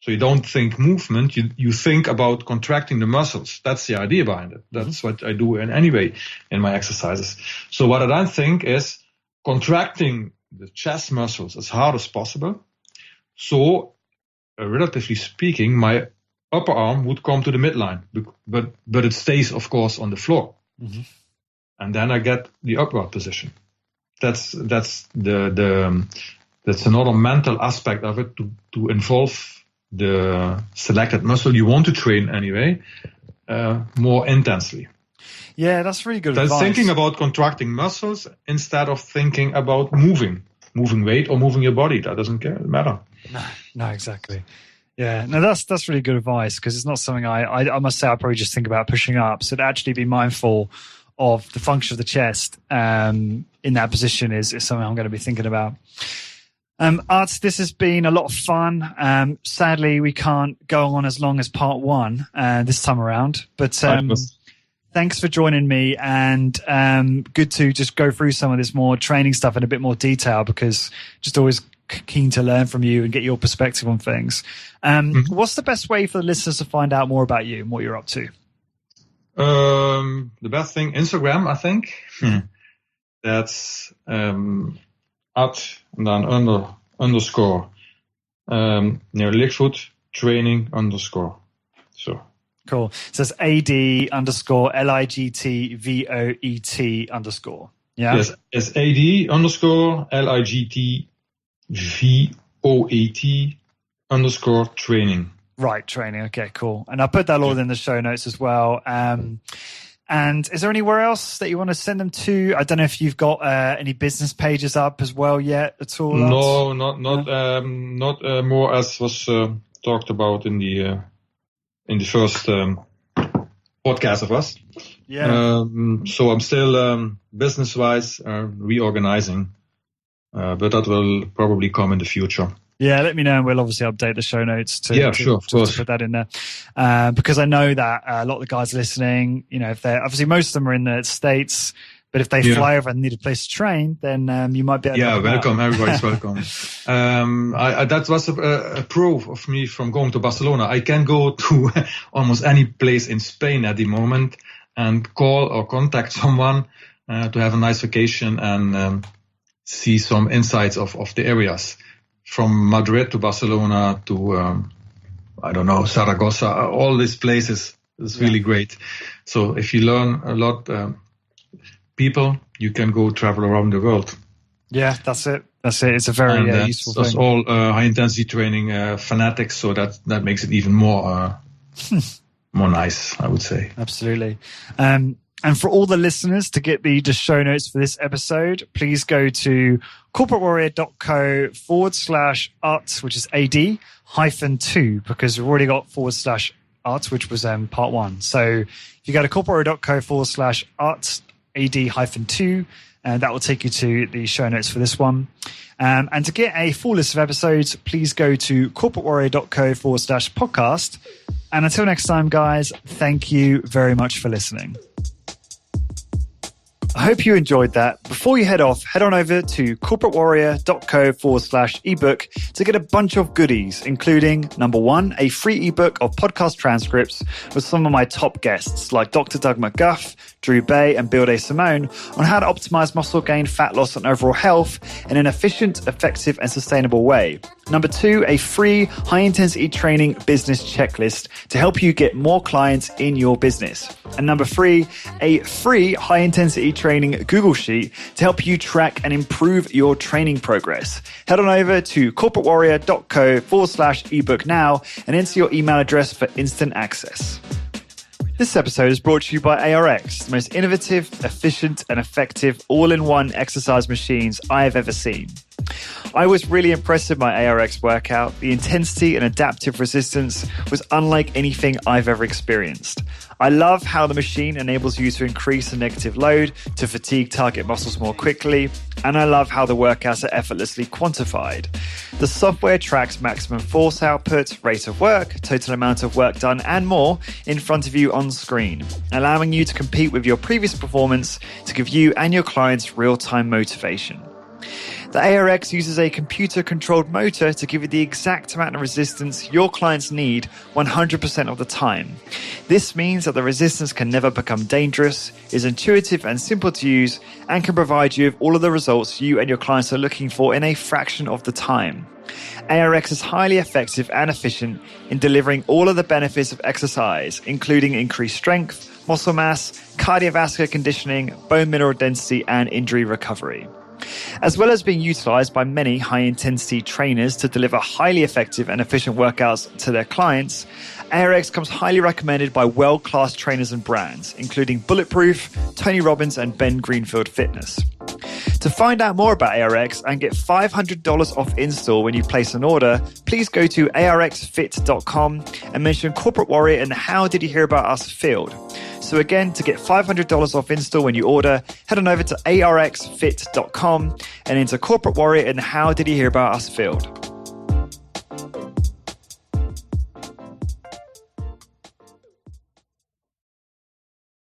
so you don't think movement. You think about contracting the muscles. That's the idea behind it. That's what I do in my exercises. So what I then think is contracting the chest muscles as hard as possible. So relatively speaking, my upper arm would come to the midline, but it stays, of course, on the floor. Mm-hmm. And then I get the upward position. That's another mental aspect of it to involve the selected muscle you want to train anyway more intensely. Yeah, that's really good advice. That's thinking about contracting muscles instead of thinking about moving weight or moving your body. That doesn't matter. No, exactly. Yeah, no, that's really good advice, because it's not something I must say I probably just think about pushing up. So to actually be mindful of the function of the chest in that position is something I'm going to be thinking about. Art, this has been a lot of fun. Sadly, we can't go on as long as part one this time around, but thanks for joining me, and good to just go through some of this more training stuff in a bit more detail, because just always keen to learn from you and get your perspective on things. What's the best way for the listeners to find out more about you and what you're up to? The best thing, Instagram, I think. That's at and then underscore Ligtvoet training underscore. So cool. So it's AD underscore LIGTVOET underscore. Yeah. Yes, it's AD underscore LIGTVOET underscore training. Right, training. Okay, cool. And I'll put that all in the show notes as well. And is there anywhere else that you want to send them to? I don't know if you've got any business pages up as well yet at all. No, not more as was talked about in the first podcast of us. Yeah. So I'm still business-wise reorganizing, but that will probably come in the future. Yeah, let me know, and we'll obviously update the show notes to put that in there. Because I know that a lot of the guys listening, if they're obviously most of them are in the States, but if they fly over and need a place to train, then you might be able to welcome. Everybody's welcome. That was a pro of me from going to Barcelona. I can go to almost any place in Spain at the moment and call or contact someone to have a nice vacation and see some insights of the areas. From Madrid to Barcelona to, Zaragoza, all these places is really great. So if you learn a lot, people, you can go travel around the world. Yeah, that's it. It's a very useful thing. That's all high intensity training fanatics, so that makes it even more more nice, I would say. Absolutely. And for all the listeners, to get the show notes for this episode, please go to corporatewarrior.co/art, which is AD-2, because we've already got /art, which was part one. So if you go to corporatewarrior.co/art, AD-2, that will take you to the show notes for this one. And to get a full list of episodes, please go to corporatewarrior.co/podcast. And until next time, guys, thank you very much for listening. I hope you enjoyed that. Before you head off, head on over to corporatewarrior.co/ebook to get a bunch of goodies, including number 1, a free ebook of podcast transcripts with some of my top guests like Dr. Doug McGuff, Drew Bay, and Bill Simone on how to optimize muscle gain, fat loss, and overall health in an efficient, effective, and sustainable way. Number 2, a free high-intensity training business checklist to help you get more clients in your business. And number 3, a free high-intensity training Google Sheet to help you track and improve your training progress. Head on over to corporatewarrior.co/ebook now and enter your email address for instant access. This episode is brought to you by ARX, the most innovative, efficient, and effective all-in-one exercise machines I have ever seen. I was really impressed with my ARX workout. The intensity and adaptive resistance was unlike anything I've ever experienced. I love how the machine enables you to increase the negative load to fatigue target muscles more quickly, and I love how the workouts are effortlessly quantified. The software tracks maximum force output, rate of work, total amount of work done, and more in front of you on screen, allowing you to compete with your previous performance to give you and your clients real-time motivation. The ARX uses a computer-controlled motor to give you the exact amount of resistance your clients need 100% of the time. This means that the resistance can never become dangerous, is intuitive and simple to use, and can provide you with all of the results you and your clients are looking for in a fraction of the time. ARX is highly effective and efficient in delivering all of the benefits of exercise, including increased strength, muscle mass, cardiovascular conditioning, bone mineral density, and injury recovery. As well as being utilized by many high-intensity trainers to deliver highly effective and efficient workouts to their clients, ARX comes highly recommended by world-class trainers and brands, including Bulletproof, Tony Robbins, and Ben Greenfield Fitness. To find out more about ARX and get $500 off install when you place an order, please go to arxfit.com and mention Corporate Warrior in the How Did You Hear About Us field. So again, to get $500 off install when you order, head on over to arxfit.com and enter Corporate Warrior in the How Did You Hear About Us field.